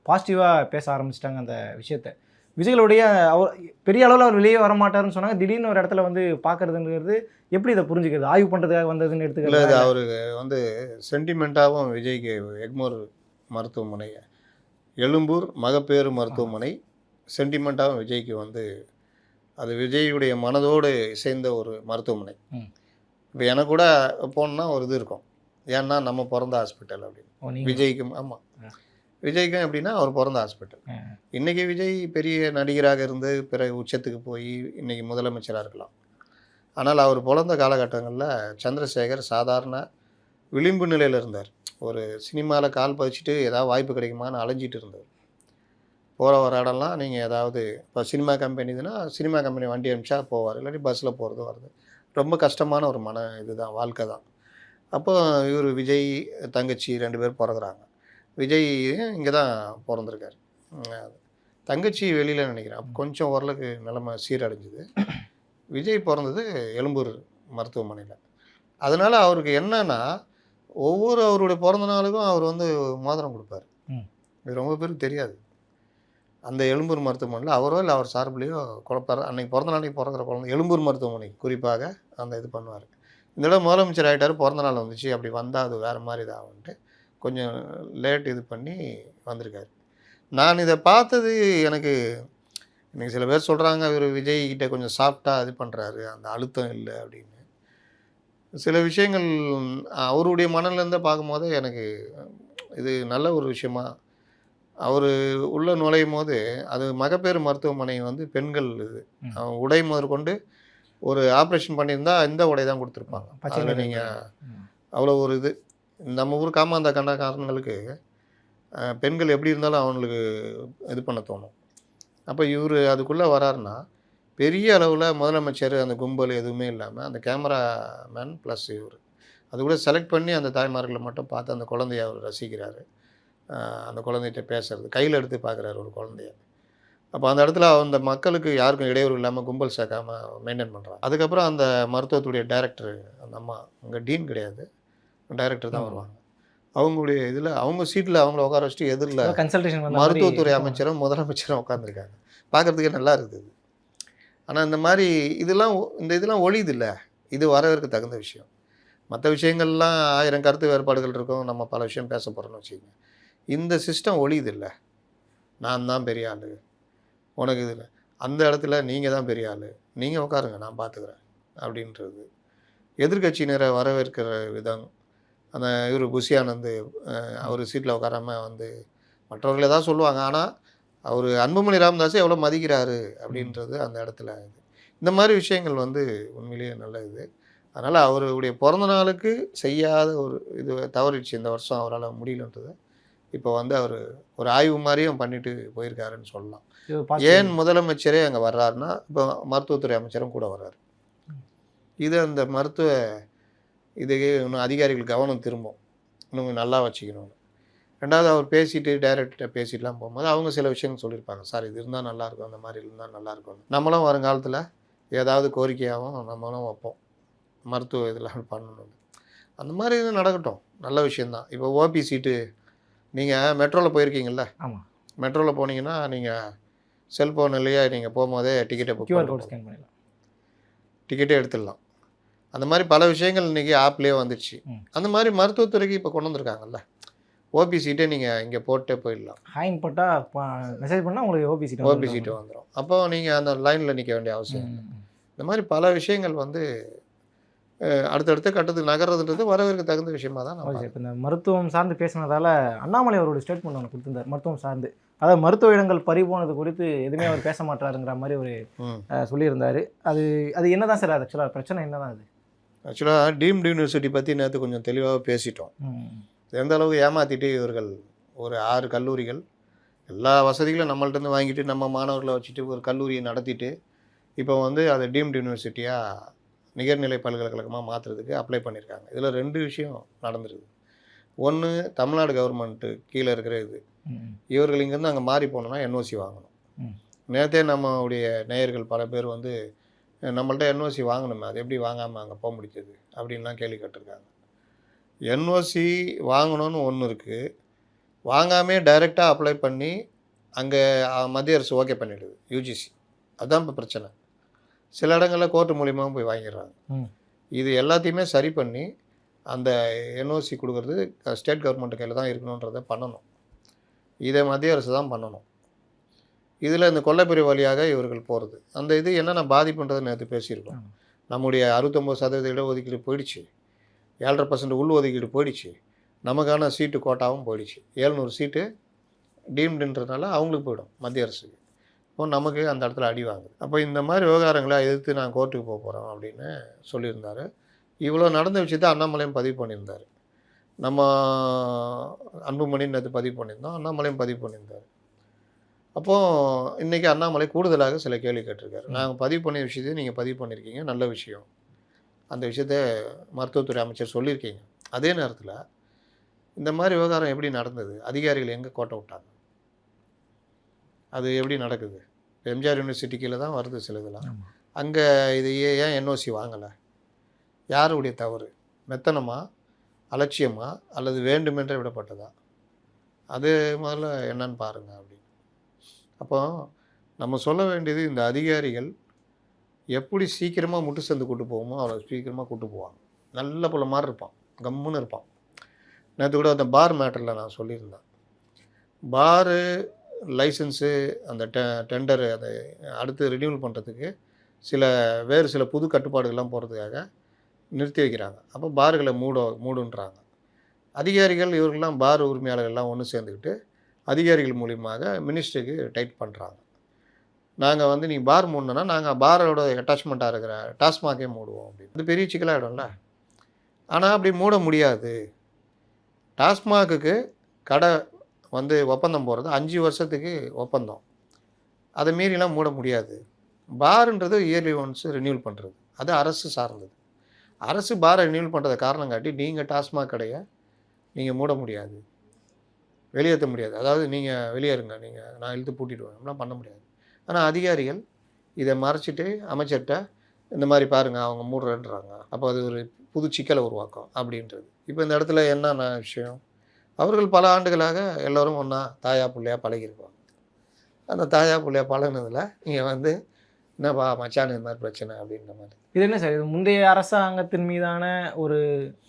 பாசிட்டிவாக பேச ஆரம்பிச்சிட்டாங்க அந்த விஷயத்தை. விஜய்களுடைய அவர் பெரிய அளவில் அவர் வெளியே வர மாட்டாருன்னு சொன்னாங்க. திடீர்னு ஒரு இடத்துல வந்து பார்க்கறதுங்கிறது எப்படி இதை புரிஞ்சுக்கிறது? ஆய்வு பண்ணுறதுக்காக வந்ததுன்னு இல்லை, எடுத்துக்கிறது. இது அவருக்கு வந்து சென்டிமெண்ட்டாகவும் விஜய்க்கு எக்மோர் மருத்துவமனை, எழும்பூர் மகப்பேறு மருத்துவமனை சென்டிமெண்ட்டாகவும் விஜய்க்கு வந்து அது விஜய்யுடைய மனதோடு இசைந்த ஒரு மருத்துவமனை. இப்போ எனக்கு கூட போனோன்னா ஒரு இது இருக்கும், ஏன்னா நம்ம பிறந்த ஹாஸ்பிட்டல் அப்படின்னு. விஜய்க்கும் ஆமாம், விஜய்க்கும் எப்படின்னா அவர் பிறந்த ஹாஸ்பிட்டல். இன்றைக்கி விஜய் பெரிய நடிகராக இருந்து பிறகு உச்சத்துக்கு போய் இன்றைக்கி முதலமைச்சராக இருக்கலாம். ஆனால் அவர் பிறந்த காலகட்டங்களில் சந்திரசேகர் சாதாரண விளிம்பு நிலையில் இருந்தார். ஒரு சினிமாவில் கால் பதிச்சுட்டு ஏதாவது வாய்ப்பு கிடைக்குமான்னு அலைஞ்சிட்டு இருந்தார். போகிற வர இடம்லாம் நீங்கள் ஏதாவது இப்போ சினிமா கம்பெனி இதுன்னா சினிமா கம்பெனி வண்டி அனுப்பிச்சா போவார், இல்லாட்டி பஸ்ஸில் போகிறது வருது. ரொம்ப கஷ்டமான ஒரு இதுதான், வாழ்க்கை தான். அப்போ இவர் விஜய் தங்கச்சி 2 பேர் பிறகுறாங்க. விஜய் இங்கே தான் பிறந்திருக்காரு, தங்கச்சி வெளியில் நினைக்கிறேன். அப்போ கொஞ்சம் ஓரளவுக்கு நிலைமை சீரடைஞ்சுது. விஜய் பிறந்தது எழும்பூர் மருத்துவமனையில். அதனால் அவருக்கு என்னன்னா ஒவ்வொரு அவருடைய பிறந்த நாளுக்கும் அவர் வந்து மோதிரம் கொடுப்பார். இது ரொம்ப பேருக்கு தெரியாது. அந்த எழும்பூர் மருத்துவமனையில் அவரோ இல்லை அவர் சார்பிலையோ குழப்பார். அன்றைக்கி பிறந்த நாளைக்கு பிறக்கிற குழந்தை எழும்பூர் மருத்துவமனை குறிப்பாக அந்த இது பண்ணுவார். இந்த தடவை முதலமைச்சர் ஆகிட்டார், பிறந்த நாள் வந்துச்சு, அப்படி வந்தால் அது வேறு மாதிரி இதாகுன்ட்டு கொஞ்சம் லேட் இது பண்ணி வந்திருக்காரு. நான் இதை பார்த்தது எனக்கு இன்றைக்கி சில பேர் சொல்கிறாங்க இவர் விஜய்கிட்ட கொஞ்சம் சாஃப்டாக இது பண்ணுறாரு, அந்த அழுத்தம் இல்லை அப்படின்னு. சில விஷயங்கள் அவருடைய மனநிலேருந்தே பார்க்கும்போது எனக்கு இது நல்ல ஒரு விஷயமா. அவர் உள்ளே நுழையும் போது அது மகப்பேறு மருத்துவமனை வந்து பெண்கள் இது உடை முதற்கொண்டு ஒரு ஆப்ரேஷன் பண்ணியிருந்தா இந்த உடை தான் கொடுத்துருப்பாங்க. அதில் நீங்கள் அவ்வளோ ஒரு இது நம்ம ஊர் காமாந்தா கண்டக்காரங்களுக்கு பெண்கள் எப்படி இருந்தாலும் அவங்களுக்கு இது பண்ண தோணும். அப்போ இவர் அதுக்குள்ளே வராருன்னா பெரிய அளவில் முதலமைச்சர் அந்த கும்பல் எதுவுமே இல்லாமல் அந்த கேமராமேன் ப்ளஸ் இவர் அது கூட செலக்ட் பண்ணி அந்த தாய்மார்களை மட்டும் பார்த்து அந்த குழந்தைய அவர் ரசிக்கிறாரு. அந்த குழந்தைகிட்ட பேசுறது, கையில் எடுத்து பார்க்குறாரு ஒரு குழந்தைய. அப்போ அந்த இடத்துல அந்த மக்களுக்கு யாருக்கும் இடையூறு இல்லாமல் கும்பல் சேர்க்காமல் மெயின்டைன் பண்ணுறாங்க. அதுக்கப்புறம் அந்த மருத்துவத்துடைய டைரக்டர், அந்த அம்மா அங்கே டீன் கிடையாது, டைரக்டர் தான் வருவாங்க. அவங்களுடைய இதில் அவங்க சீட்டில் அவங்கள உட்கார வச்சுட்டு எதிரில் கன்சல்டேஷன் மருத்துவத்துறை அமைச்சரும் முதலமைச்சரும் உட்காந்துருக்காங்க. பார்க்குறதுக்கே நல்லா இருக்குது. ஆனால் இந்த மாதிரி இதெல்லாம் ஒழியுது இல்லை, இது வரவேற்கு தகுந்த விஷயம். மற்ற விஷயங்கள்லாம் 1000 கருத்து வேறுபாடுகள் இருக்கும், நம்ம பல விஷயம் பேச போகிறோம்னு வச்சுக்கோங்க. இந்த சிஸ்டம் ஒழியுது இல்லை, நான் தான் பெரிய ஆள், உனக்கு இது இல்லை, அந்த இடத்துல நீங்கள் தான் பெரிய ஆள், நீங்கள் உட்காருங்க நான் பார்த்துக்கிறேன் அப்படின்றது. எதிர்கட்சியினரை வரவேற்கிற விதம், அந்த இவர் புஷி ஆனந்த் அவர் சீட்டில் உட்காராமல் வந்து மற்றவர்கள் ஏதாவது சொல்லுவாங்க, ஆனால் அவர் அன்புமணி ராமதாஸை எவ்வளோ மதிக்கிறாரு அப்படின்றது அந்த இடத்துல இது. இந்த மாதிரி விஷயங்கள் வந்து உண்மையிலேயே நல்ல இது. அதனால் அவருடைய பிறந்த நாளுக்கு செய்யாத ஒரு இது தவறிடுச்சு இந்த வருஷம், அவரால் முடியலன்றது. இப்போ வந்து அவர் ஒரு ஆய்வு மாதிரியும் பண்ணிட்டு போயிருக்காருன்னு சொல்லலாம். ஏன் முதலமைச்சரே அங்கே வர்றாருன்னா இப்போ மருத்துவத்துறை அமைச்சரும் கூட வர்றாரு. இது அந்த மருத்துவ இதுக்கு இன்னும் அதிகாரிகள் கவனம் திரும்பும், இன்னும் நல்லா வச்சுக்கணும்னு. ரெண்டாவது அவர் பேசிட்டு டைரக்டர்கிட்ட பேசிட்டுலாம் போகும்போது அவங்க சில விஷயங்கள் சொல்லியிருப்பாங்க, சார் இது இருந்தால் நல்லாயிருக்கும், அந்த மாதிரி இருந்தால் நல்லாயிருக்கும். நம்மளும் வருங்காலத்தில் ஏதாவது கோரிக்கையாகவும் நம்மளும் வைப்போம், மருத்துவ இதெல்லாம் பண்ணணும். அந்த மாதிரி இது நடக்கட்டும், நல்ல விஷயந்தான். இப்போ ஓபி சீட்டு நீங்கள் மெட்ரோவில் போயிருக்கீங்கள்ல, ஆமாம், மெட்ரோவில் போனீங்கன்னா நீங்கள் செல்ஃபோன்லேயே நீங்கள் போகும்போதே டிக்கெட்டை புக் பண்ணலாம், டிக்கெட்டே எடுத்துடலாம். அந்த மாதிரி பல விஷயங்கள் இன்றைக்கி ஆப்லேயே வந்துடுச்சு. அந்த மாதிரி மருத்துவத்துறைக்கு இப்போ கொண்டு வந்திருக்காங்கல்ல, ஓபி சீட்டே நீங்கள் இங்கே போட்டே போயிடலாம். ஹைன் போட்டால் மெசேஜ் பண்ணால் உங்களுக்கு ஓபி சீட்டு வந்துடும். அப்போ நீங்கள் அந்த லைனில் நிற்க வேண்டிய அவசியம் இல்லை. இந்த மாதிரி பல விஷயங்கள் வந்து அடுத்தடுத்த கட்டத்துக்கு நகர்றதுன்றது வரவேற்க தகுந்த விஷயமா தான். இப்போ இந்த மருத்துவம் சார்ந்து பேசினதால அண்ணாமலை அவரோட ஸ்டேட்மெண்ட் ஒன்று கொடுத்துருந்தார் மருத்துவம் சார்ந்து. அதாவது மருத்துவ இடங்கள் பறிபோனது குறித்து எதுவுமே அவர் பேச மாட்டாருங்கிற மாதிரி ஒரு சொல்லியிருந்தார். அது என்ன தான் சார், அது ஆக்சுவலாக பிரச்சனை என்ன தான்? அது ஆக்சுவலாக டீம்டு யூனிவர்சிட்டி பற்றி நேற்று கொஞ்சம் தெளிவாக பேசிட்டோம். எந்த அளவுக்கு ஏமாற்றிட்டு இவர்கள் ஒரு 6 கல்லூரிகள் எல்லா வசதிகளும் நம்மள்ட்டேருந்து வாங்கிட்டு நம்ம மாணவர்களை வச்சுட்டு ஒரு கல்லூரியை நடத்திட்டு இப்போ வந்து அதை டீம்டு யூனிவர்சிட்டியாக நிகர்நிலை பல்கலைக்கழகமாக மாற்றுறதுக்கு அப்ளை பண்ணியிருக்காங்க. இதில் 2 விஷயம் நடந்துருக்குது. ஒன்று, தமிழ்நாடு கவர்மெண்ட்டு கீழே இருக்கிற இது, இவர்கள் இங்கேருந்து அங்கே மாறி போனோன்னா என்ஓசி வாங்கணும். நேற்றே நம்மளுடைய நேயர்கள் பல பேர் வந்து நம்மள்ட்ட என்ஓசி வாங்கணுமே, அது எப்படி வாங்காமல் அங்கே போக முடிஞ்சது அப்படின்லாம் கேள்வி கேட்டிருக்காங்க. என்ஓசி வாங்கணும்னு ஒன்று இருக்குது, வாங்காமே டைரெக்டாக அப்ளை பண்ணி அங்கே மத்திய அரசு ஓகே பண்ணிடுது யூஜிசி. அதுதான் இப்போ பிரச்சனை. சில இடங்களில் கோர்ட்டு மூலியமாகவும் போய் வாங்கிடுறாங்க. இது எல்லாத்தையுமே சரி பண்ணி அந்த என்ஓசி கொடுக்குறது ஸ்டேட் கவர்மெண்ட் கையில் தான் இருக்கணுன்றதை பண்ணணும். இதை மத்திய அரசு தான் பண்ணணும். இதில் இந்த கொல்லைப்பிரிவு வழியாக இவர்கள் போகிறது அந்த இது என்னென்ன பாதிப்புன்றதை நேற்று பேசியிருக்கோம். நம்முடைய 69% இடஒதுக்கீடு போயிடுச்சு, 7.5% உள் ஒதுக்கீடு போயிடுச்சு, நமக்கான சீட்டு கோட்டாவும் போயிடுச்சு. 700 சீட்டு டீம்டுன்றதுனால அவங்களுக்கு போயிடும் மத்திய அரசுக்கு. இப்போ நமக்கு அந்த இடத்துல அடி வாங்குது. அப்போ இந்த மாதிரி விவகாரங்களை எதிர்த்து நான் கோர்ட்டுக்கு போக போகிறோம் அப்படின்னு சொல்லியிருந்தார். இவ்வளோ நடந்த விஷயத்தை அண்ணாமலையும் பதிவு பண்ணியிருந்தார். நம்ம அன்புமணின்னு நேற்று பதிவு பண்ணியிருந்தோம், அண்ணாமலையும் பதிவு பண்ணியிருந்தார். அப்போது இன்றைக்கி அண்ணாமலை கூடுதலாக சில கேள்வி கேட்டிருக்காரு. நாங்கள் பதிவு பண்ணிய விஷயத்தை நீங்கள் பதிவு பண்ணியிருக்கீங்க, நல்ல விஷயம். அந்த விஷயத்த மருத்துவத்துறை அமைச்சர் சொல்லியிருக்கீங்க. அதே நேரத்தில் இந்த மாதிரி விவகாரம் எப்படி நடந்தது, அதிகாரிகள் எங்கே கோட்டை விட்டாங்க, அது எப்படி நடக்குது? எம்ஜிஆர் யூனிவர்சிட்டி கீழே தான் வருது சில இதெல்லாம். அங்கே இது ஏன் என்ஓசி வாங்கலை? யாருடைய தவறு? மெத்தனமா, அலட்சியமா, அல்லது வேண்டுமென்றே விடப்பட்டதா? அது முதல்ல என்னன்னு பாருங்கள் அப்படின்னு. அப்போ நம்ம சொல்ல வேண்டியது, இந்த அதிகாரிகள் எப்படி சீக்கிரமாக முட்டு சந்து கூட்டு போவோமோ அவ்வளோ சீக்கிரமாக கூட்டு போவாங்க. நல்ல புள்ள மாதிரி இருப்பான், கம்முன்னு இருப்பான். நேற்று கூட அந்த பார் மேட்டரில் நான் சொல்லியிருந்தேன். பாரு லைசன்ஸு அந்த டெண்டரு அதை அடுத்து ரினியூவல் பண்ணுறதுக்கு வேறு சில புது கட்டுப்பாடுகள்லாம் போகிறதுக்காக நிறுத்தி வைக்கிறாங்க. அப்போ பார்களை மூடுன்றாங்க. அதிகாரிகள் இவர்கள்லாம் பார் உரிமையாளர்கள்லாம் ஒன்று சேர்ந்துக்கிட்டு அதிகாரிகள் மூலியமாக மினிஸ்டருக்கு டைட் பண்ணுறாங்க. நாங்கள் நீ பார் மூடணுன்னா நாங்கள் பாரோட அட்டாச்மெண்ட்டாக இருக்கிற டாஸ்மாகே மூடுவோம் அப்படின்னு. அது பெரிய சிக்கலாகிடும்ல. ஆனால் அப்படி மூட முடியாது. டாஸ்மாகுக்கு கடை ஒப்பந்தம் போகிறது 5 வருஷத்துக்கு ஒப்பந்தம். அதை மீறிலாம் மூட முடியாது. பாருன்றது இயர்லி ஒன்ஸ் ரினியூவல் பண்ணுறது, அது அரசு சார்ந்தது. அரசு பாரை ரினியூவல் பண்ணுறதை காரணம் காட்டி நீங்கள் டாஸ்மாக் கடையை நீங்கள் மூட முடியாது, வெளியேற்ற முடியாது. அதாவது நீங்கள் வெளியேறுங்க, நான் இழுத்து பூட்டிடுவேன், அப்படிலாம் பண்ண முடியாது. ஆனால் அதிகாரிகள் இதை மறைச்சிட்டு அமைச்சர்கிட்ட இந்த மாதிரி பாருங்கள் அவங்க மூடுறேன்றாங்க, அப்போ அது ஒரு புது சிக்கலை உருவாக்கும் அப்படின்றது. இப்போ இந்த இடத்துல என்னென்ன விஷயம், அவர்கள் பல ஆண்டுகளாக எல்லோரும் ஒன்றா தாயா பிள்ளையாக பழகிருப்பாங்க. அந்த தாயா பிள்ளையா பழகினதில் நீங்கள் என்னப்பா மச்சான் இந்த மாதிரி பிரச்சனை அப்படின்ற மாதிரி. இது என்ன சார், இது முந்தைய அரசாங்கத்தின் மீதான ஒரு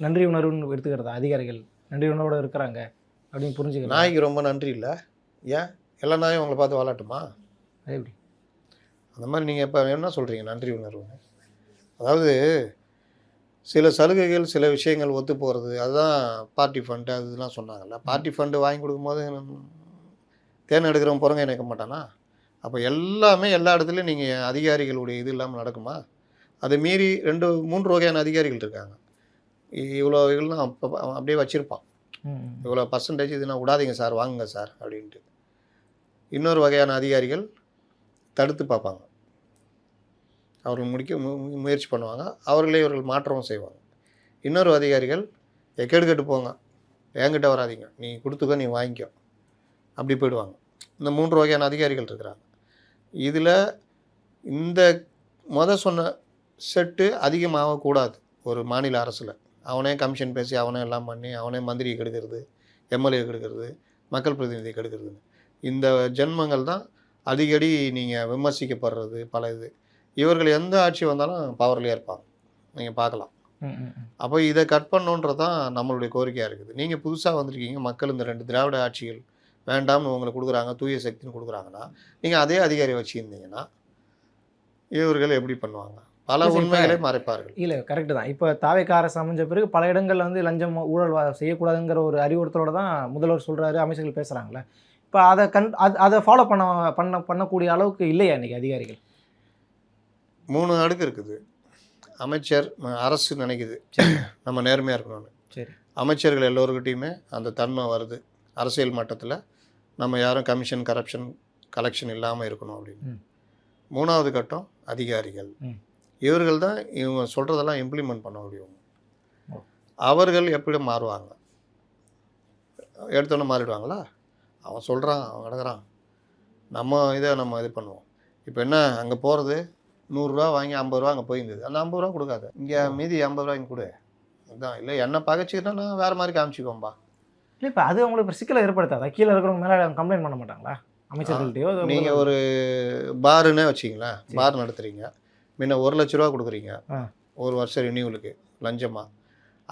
நன்றி உணர்வுன்னு எடுத்துக்கிறதா? அதிகாரிகள் நன்றி உணர்வோடு இருக்கிறாங்க அப்படின்னு புரிஞ்சுக்கலாம். நாய்க்கு ரொம்ப நன்றி இல்லை, ஏன் எல்லா நாயும் உங்களை பார்த்து வாழட்டுமா? அது எப்படி? அந்த மாதிரி நீங்கள் இப்போ என்ன சொல்கிறீங்க நன்றி உணர்வுன்னு? அதாவது சில சலுகைகள் சில விஷயங்கள் ஒத்து போகிறது, அதுதான் பார்ட்டி ஃபண்டு அது இதெல்லாம் சொன்னாங்கல்ல. பார்ட்டி ஃபண்டு வாங்கி கொடுக்கும்போது தேன் எடுக்கிறவன் பிறங்க நினைக்க மாட்டானா? அப்போ எல்லாமே எல்லா இடத்துலையும் நீங்கள் அதிகாரிகளுடைய இது இல்லாமல் நடக்குமா? அதை மீறி 2-3 வகையான அதிகாரிகள் இருக்காங்க. இவ்வளோ இதெல்லாம் அப்போ அப்படியே வச்சுருப்பான், இவ்வளோ பர்சன்டேஜ் இதுனா விடாதீங்க சார், வாங்குங்க சார் அப்படின்ட்டு. இன்னொரு வகையான அதிகாரிகள் தடுத்து பார்ப்பாங்க, அவர்கள் முடிக்க முயற்சி பண்ணுவாங்க, இவர்கள் மாற்றவும் செய்வாங்க. இன்னொரு அதிகாரிகள் எக்கேடு கெட்டு போங்க, என்கிட்ட வராதிங்க, நீ கொடுத்துக்க, நீ வாங்கிக்கோ, அப்படி போயிடுவாங்க. இந்த 3 வகையான அதிகாரிகள் இருக்கிறாங்க. இதில் இந்த சொன்ன செட்டு அதிகமாகக்கூடாது ஒரு மாநில அரசில். அவனே கமிஷன் பேசி அவனே எல்லாம் பண்ணி அவனே மந்திரியை கெடுக்கிறது, எம்எல்ஏ கெடுக்கிறது, மக்கள் பிரதிநிதியை கெடுக்கிறதுன்னு இந்த ஜென்மங்கள் தான் அடிக்கடி நீங்கள் விமர்சிக்கப்படுறது. பல இவர்கள் எந்த ஆட்சி வந்தாலும் பவர்லேயே இருப்பாங்க, நீங்கள் பார்க்கலாம். அப்போ இதை கட் பண்ணணுன்றது தான் நம்மளுடைய கோரிக்கையாக இருக்குது. நீங்கள் புதுசாக வந்திருக்கீங்க, மக்கள் இந்த 2 திராவிட ஆட்சிகள் வேண்டாம்னு உங்களுக்கு கொடுக்குறாங்க, தூய சக்தின்னு கொடுக்குறாங்கன்னா நீங்கள் அதே அதிகாரி வச்சுருந்தீங்கன்னா இவர்கள் எப்படி பண்ணுவாங்க? பல உண்மைகளை மறைப்பார்கள். இல்லை, கரெக்டு தான். இப்போ தாவேக்கா அரசு அமைஞ்ச பிறகு பல இடங்களில் லஞ்சம் ஊழல் செய்யக்கூடாதுங்கிற ஒரு அறிவுறுத்தலோடு தான் முதல்வர் சொல்கிறாரு, அமைச்சர்கள் பேசுகிறாங்களே. இப்போ அதை ஃபாலோ பண்ணக்கூடிய அளவுக்கு இல்லையா இன்றைக்கி அதிகாரிகள்? 3 அடுக்கு இருக்குது. அமைச்சர் அரசு நினைக்குது நம்ம நேர்மையாக இருக்கணும்னு. சரி, அமைச்சர்கள் எல்லோருக்கிட்டையுமே அந்த தன்மை வருது, அரசியல் மட்டத்தில் நம்ம யாரும் கமிஷன் கரப்ஷன் கலெக்ஷன் இல்லாமல் இருக்கணும் அப்படின்னு. 3வது கட்டம் அதிகாரிகள். இவர்கள் தான் இவங்க சொல்கிறதெல்லாம் இம்ப்ளிமெண்ட் பண்ண முடியும். அவர்கள் எப்படி மாறுவாங்க? எடுத்தோன்னே மாறிடுவாங்களா? அவன் சொல்கிறான், அவன் கிடக்குறான், நம்ம இது பண்ணுவோம். இப்போ என்ன, அங்கே போகிறது 100 ரூபா வாங்கி 50 ரூபா அங்கே போயிருந்தது, அந்த 50 ரூபா கொடுக்காது, இங்கே மீதி 50 ரூபாய்க்கு கொடு. அதுதான். இல்லை என்னை பகைச்சிக்கிட்டா நான் வேறு மாதிரி காமிச்சிக்கோம்பா. இல்லை, இப்போ அது அவங்களுக்கு சிக்கலை ஏற்படுத்தாதா? கீழே இருக்கிறவங்க மேலே கம்ப்ளைண்ட் பண்ண மாட்டாங்களா? அமைச்சர்கள்ட்டையோ நீங்கள் ஒரு பாருன்னே வச்சிங்களேன், பார் நடத்துகிறீங்க, முன்ன 1,00,000 ரூபா கொடுக்குறீங்க ஒரு வருஷம் ரினியூவலுக்கு லஞ்சமாக.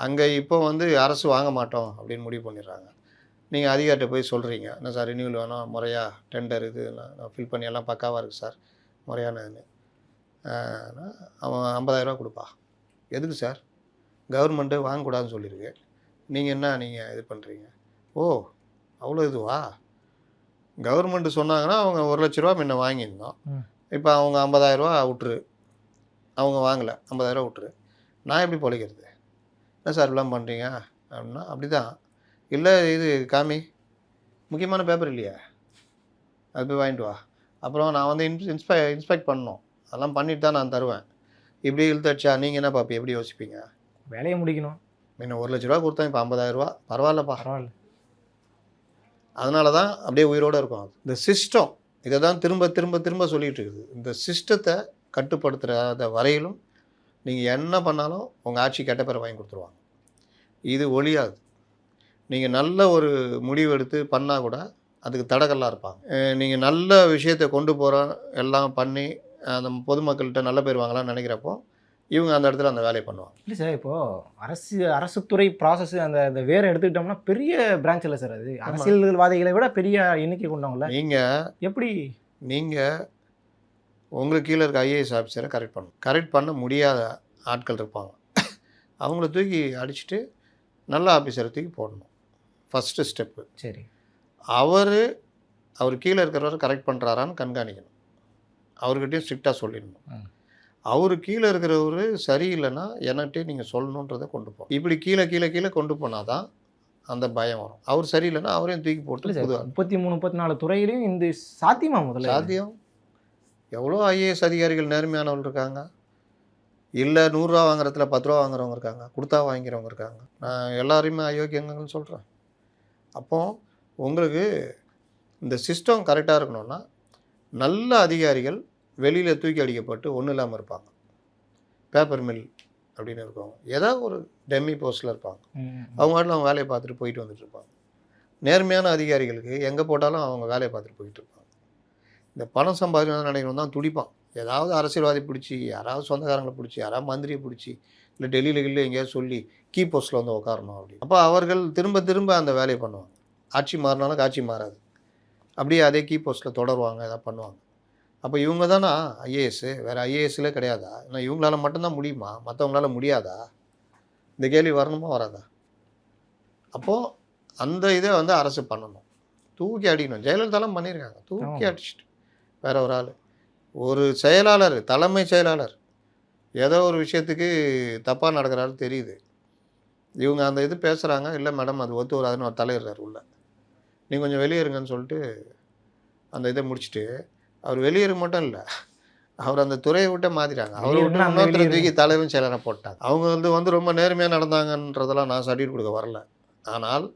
அங்கே இப்போ வந்து அரசு வாங்க மாட்டோம் அப்படின்னு முடிவு பண்ணிடுறாங்க. நீங்கள் அதிகாரிட்ட போய் சொல்கிறீங்க, என்ன சார் ரினியூவல் வேணும், முறையாக டெண்டர் இது நான் ஃபில் பண்ணி எல்லாம் பக்காவாக இருக்குது சார், முறையானதுன்னு. அவன் 50,000 ரூபா கொடுப்பா. எதுக்கு சார்? கவர்மெண்ட்டு வாங்கக்கூடாதுன்னு சொல்லியிருக்கு, நீங்கள் இது பண்ணுறீங்க. ஓ, அவ்வளோ இதுவா? கவர்மெண்ட்டு சொன்னாங்கன்னா அவங்க 1,00,000 ரூபா முன்ன வாங்கியிருந்தோம், இப்போ அவங்க 50,000 ரூபா விட்டுரு, அவங்க வாங்கலை 50,000 ரூபா விட்டுரு, நான் எப்படி பொழைக்கிறது? என்ன சார் இப்படிலாம் பண்ணுறீங்க அப்படின்னா, அப்படி தான். இல்லை இது காமி, முக்கியமான பேப்பர் இல்லையா, அது போய் வாங்கிட்டு வா. அப்புறம் நான் வந்து இன்ஸ்பெக்ட் பண்ணணும், அதெல்லாம் பண்ணிட்டு தான் நான் தருவேன். இப்படி இழுத்தடிச்சா நீங்கள் என்ன பாப்பி, எப்படி யோசிப்பீங்க? வேலையை முடிக்கணும். முன்ன 1,00,000 ரூபா கொடுத்தேன், இப்போ 50,000 ரூபா, பரவாயில்லப்பா. பரவாயில்ல. அதனால தான் அப்படியே உயிரோடு இருக்கும். அது இந்த சிஸ்டம் இதை தான் திரும்ப திரும்ப திரும்ப சொல்லிகிட்டு இருக்குது. இந்த சிஸ்டத்தை கட்டுப்படுத்துகிற வரையிலும் நீங்கள் என்ன பண்ணாலும் உங்கள் ஆட்சி கெட்ட பேரை வாங்கி கொடுத்துருவாங்க. இது ஒழியாது. நீங்கள் நல்ல ஒரு முடிவு எடுத்து பண்ணால் கூட அதுக்கு தடகல்லாம் இருப்பாங்க. நீங்கள் நல்ல விஷயத்தை கொண்டு போகிற எல்லாம் பண்ணி அந்த பொதுமக்கள்கிட்ட நல்ல பேர் வாங்கலாம்னு நினைக்கிறப்போ இவங்க அந்த இடத்துல அந்த வேலையை பண்ணுவாங்க. இல்லை சார், இப்போது அரசுத்துறை ப்ராசஸ் அந்த வேறு எடுத்துக்கிட்டோம்னா பெரிய பிரான்ச் இல்லை சார். அது அரசியல்வாதிகளை விட பெரிய எண்ணிக்கை கொண்டவங்கள நீங்கள் உங்களுக்கு கீழே இருக்க ஐஏஎஸ் ஆஃபீஸரை கரெக்ட் பண்ண முடியாத ஆட்கள் இருப்பாங்க. அவங்கள தூக்கி அடிச்சுட்டு நல்ல ஆஃபீஸரை தூக்கி போடணும். First step. சரி, அவர் கீழே இருக்கிறவரை கரெக்ட் பண்ணுறாரான்னு கண்காணிக்கணும். அவர்கிட்டையும் ஸ்ட்ரிக்டாக சொல்லிடணும். அவர் கீழே இருக்கிறவர் சரியில்லைன்னா என்கிட்டே நீங்கள் சொல்லணுன்றதை கொண்டு போகணும். இப்படி கீழே கீழே கீழே கொண்டு போனால் தான் அந்த பயம் வரும். அவர் சரியில்லைன்னா அவரையும் தூக்கி போட்டு 33 34 துறையிலையும் இந்த சாத்தியமா? முதல்ல சாத்தியம். எவ்வளோ ஐஏஎஸ் அதிகாரிகள் நேர்மையானவர்கள் இருக்காங்க. இல்லை 100 ரூபா வாங்குறதுல 10 ரூபா வாங்குறவங்க இருக்காங்க, கொடுத்தா வாங்கிறவங்க இருக்காங்க. நான் எல்லாரையுமே அயோக்கியங்கன்னு சொல்கிறேன். அப்போது உங்களுக்கு இந்த சிஸ்டம் கரெக்டாக இருக்கணும்னா நல்ல அதிகாரிகள் வெளியில் தூக்கி அடிக்கப்பட்டு ஒன்றும் இல்லாமல் இருப்பாங்க. பேப்பர் மில் அப்படின்னு இருப்பாங்க, ஏதாவது ஒரு டெம்மி போஸ்ட்டில் இருப்பாங்க. அவங்க வாட்டில் அவங்க வேலையை பார்த்துட்டு போயிட்டு வந்துட்டு இருப்பாங்க. நேர்மையான அதிகாரிகளுக்கு எங்கே போட்டாலும் அவங்க வேலையை பார்த்துட்டு போயிட்டு இருப்பாங்க. இந்த பணம் சம்பாதிக்கணும்னு நினைக்கணும் தான் துடிப்பான். ஏதாவது அரசியல்வாதி பிடிச்சி, யாராவது சொந்தக்காரங்களை பிடிச்சி, யாராவது மந்திரியை பிடிச்சி, இல்லை டெல்லியில் எங்கேயாவது சொல்லி கீ போஸ்ட்டில் வந்து உட்காரணும் அப்படின்னு. அப்போ அவர்கள் திரும்ப திரும்ப அந்த வேலையை பண்ணுவாங்க. ஆட்சி மாறினாலும் காட்சி மாறாது, அப்படியே அதே கீ போஸ்ட்டில் தொடருவாங்க, எதாவது பண்ணுவாங்க. அப்போ இவங்க தானா ஐஏஎஸ்ஸு? வேறு ஐஏஎஸ்ஸில் கிடையாதா? ஏன்னா இவங்களால மட்டும்தான் முடியுமா, மற்றவங்களால முடியாதா? இந்த கேள்வி வரணுமா வராதா? அப்போது அந்த இதை வந்து அரசு பண்ணணும். தூக்கி அடிக்கணும். ஜெயலலிதாலாம் பண்ணியிருக்காங்க, தூக்கி அடிச்சுட்டு வேற ஒரு ஆள், ஒரு செயலாளர், தலைமை செயலாளர் ஏதோ ஒரு விஷயத்துக்கு தப்பாக நடக்கிறாரு தெரியுது, இவங்க அந்த இது பேசுகிறாங்க, இல்லை மேடம் அது ஒத்து வராதுன்னு ஒரு தலையிடுறாரு உள்ள, நீங்கள் கொஞ்சம் வெளியேறுங்கன்னு சொல்லிட்டு அந்த இதை முடிச்சுட்டு அவர் வெளியேறும் மட்டும் இல்லை, அவர் அந்த துறையை விட்டு மாற்றிட்டாங்க. அவர் விட்டு இன்னொருத்தரை தூக்கி தலைவன் செயலரை போட்டாங்க. அவங்க வந்து ரொம்ப நேர்மையாக நடந்தாங்கன்றதெல்லாம் நான் சர்டிஃபிகேட் கொடுக்க வரல. ஆனால்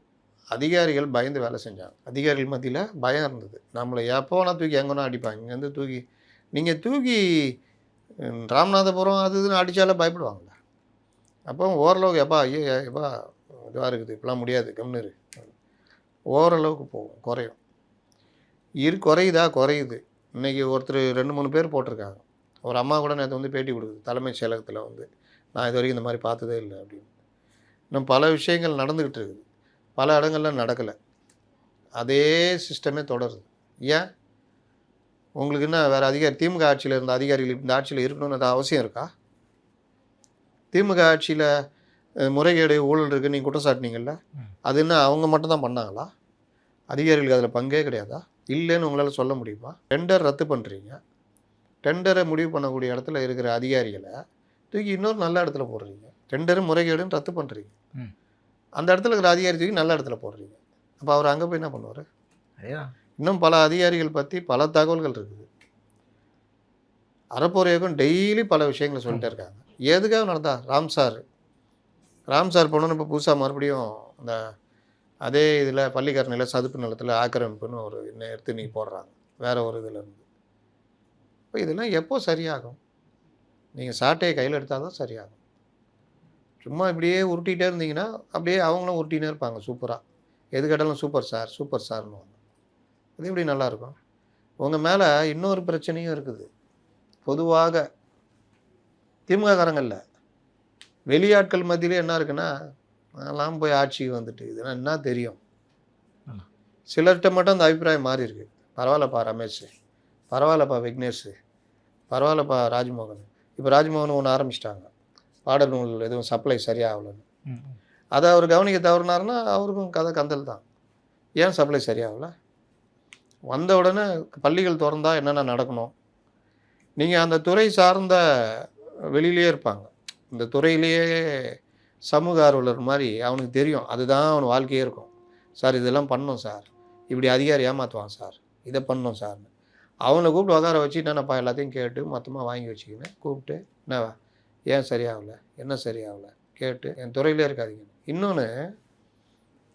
அதிகாரிகள் பயந்து வேலை செஞ்சாங்க. அதிகாரிகள் மத்தியில் பயம் இருந்தது. நம்மளை எப்போ வேணால் தூக்கி எங்கன்னா அடிப்பாங்க. இங்கேருந்து தூக்கி நீங்கள் தூக்கி ராமநாதபுரம் அது இதுன்னு அடித்தாலே பயப்படுவாங்களே. அப்போ ஓரளவுக்கு எப்பா எப்பா இதுவாக இருக்குது, இப்பெல்லாம் முடியாது, கம்னு ஓரளவுக்கு போகும், குறையும். குறையுதா? குறையுது. இன்றைக்கி ஒருத்தர் 2-3 பேர் போட்டிருக்காங்க. ஒரு அம்மா கூட நேற்று வந்து பேட்டி கொடுக்குது தலைமைச் செயலகத்தில் வந்து, நான் இது வரைக்கும் இந்த மாதிரி பார்த்ததே இல்லை அப்படின்னு. இன்னும் பல விஷயங்கள் நடந்துக்கிட்டு இருக்குது, பல இடங்கள்ல நடக்கலை. அதே சிஸ்டமே தொடருது. ஏன் உங்களுக்கு என்ன வேறு அதிகாரி, திமுக ஆட்சியில் இருந்த அதிகாரிகள் இந்த ஆட்சியில் இருக்கணும்னு அது அவசியம் இருக்கா? திமுக ஆட்சியில் முறைகேடு ஊழல் இருக்குன்னு நீங்கள் குற்றம் சாட்டினீங்கல்ல, அது என்ன அவங்க மட்டும்தான் பண்ணாங்களா? அதிகாரிகளுக்கு அதில் பங்கே கிடையாதா? இல்லைன்னு உங்களால் சொல்ல முடியுமா? டெண்டர் ரத்து பண்ணுறீங்க, டெண்டரை முடிவு பண்ணக்கூடிய இடத்துல இருக்கிற அதிகாரிகளை தூக்கி இன்னொரு நல்ல இடத்துல போடுறீங்க. டெண்டரு முறைகேடுன்னு ரத்து பண்ணுறீங்க, அந்த இடத்துல இருக்கிற அதிகாரி தூக்கி நல்ல இடத்துல போடுறீங்க. அப்போ அவர் அங்கே போய் என்ன பண்ணுவார்? இன்னும் பல அதிகாரிகள் பற்றி பல தகவல்கள் இருக்குது. அறப்போரையகம் டெய்லி பல விஷயங்களை சொல்லிட்டே இருக்காங்க. எதுக்காக நடந்தா? ராம் சார் போனோன்னு இப்போ புதுசாக மறுபடியும் இந்த அதே இதில் பள்ளிக்கரணையில் சதுப்பு நிலத்தில் ஆக்கிரமிப்புன்னு ஒரு எடுத்து நீ போடுறாங்க வேறு ஒரு இதில் இருந்து. இப்போ இதெல்லாம் எப்போ சரியாகும்? நீங்கள் சாட்டையை கையில் எடுத்தால் தான் சரியாகும். சும்மா இப்படியே உருட்டிகிட்டே இருந்தீங்கன்னா அப்படியே அவங்களும் உருட்டினே இருப்பாங்க சூப்பராக. எது கேட்டாலும் சூப்பர் சார் சூப்பர் சார்னுவாங்க. அது எப்படி நல்லாயிருக்கும்? உங்கள் மேலே இன்னொரு பிரச்சனையும் இருக்குது. பொதுவாக திமுககாரங்கள்ல வெளியாட்கள் மத்தியிலே என்ன இருக்குன்னா, அதெல்லாம் போய் ஆட்சிக்கு வந்துட்டு இதெல்லாம் என்ன தெரியும். சிலர்கிட்ட மட்டும் அந்த அபிப்பிராயம் மாறி இருக்கு. பரவாயில்லப்பா ரமேஷ், பரவாயில்லப்பா விக்னேஷ், பரவாயில்லப்பா ராஜ்மோகன். இப்போ ராஜ்மோகன் ஒன்று ஆரம்பிச்சிட்டாங்க, பாடல் நூல் எதுவும் சப்ளை சரியாகலன்னு. அதை அவர் கவனிக்க தவறினாருன்னா அவருக்கும் கதை கந்தல் தான். ஏன் சப்ளை சரியாகல? வந்த உடனே பள்ளிகள் திறந்தா என்னென்ன நடக்கணும். நீங்கள் அந்த துறை சார்ந்த வெளியிலேயே இருப்பாங்க, இந்த துறையிலேயே சமூக ஆர்வலர் மாதிரி அவனுக்கு தெரியும், அதுதான் அவன் வாழ்க்கையே இருக்கும். சார் இதெல்லாம் பண்ணணும் சார், இப்படி அதிகாரி ஏமாற்றுவான் சார், இதை பண்ணணும் சார்னு அவனை கூப்பிட்டு உட்கார வச்சு என்னென்னப்பா எல்லாத்தையும் கேட்டு மொத்தமாக வாங்கி வச்சுக்கினேன். கூப்பிட்டு என்னவா ஏன் சரியாகலை, என்ன சரியாகலை கேட்டு என் துறையிலே இருக்காதீங்க. இன்னொன்று,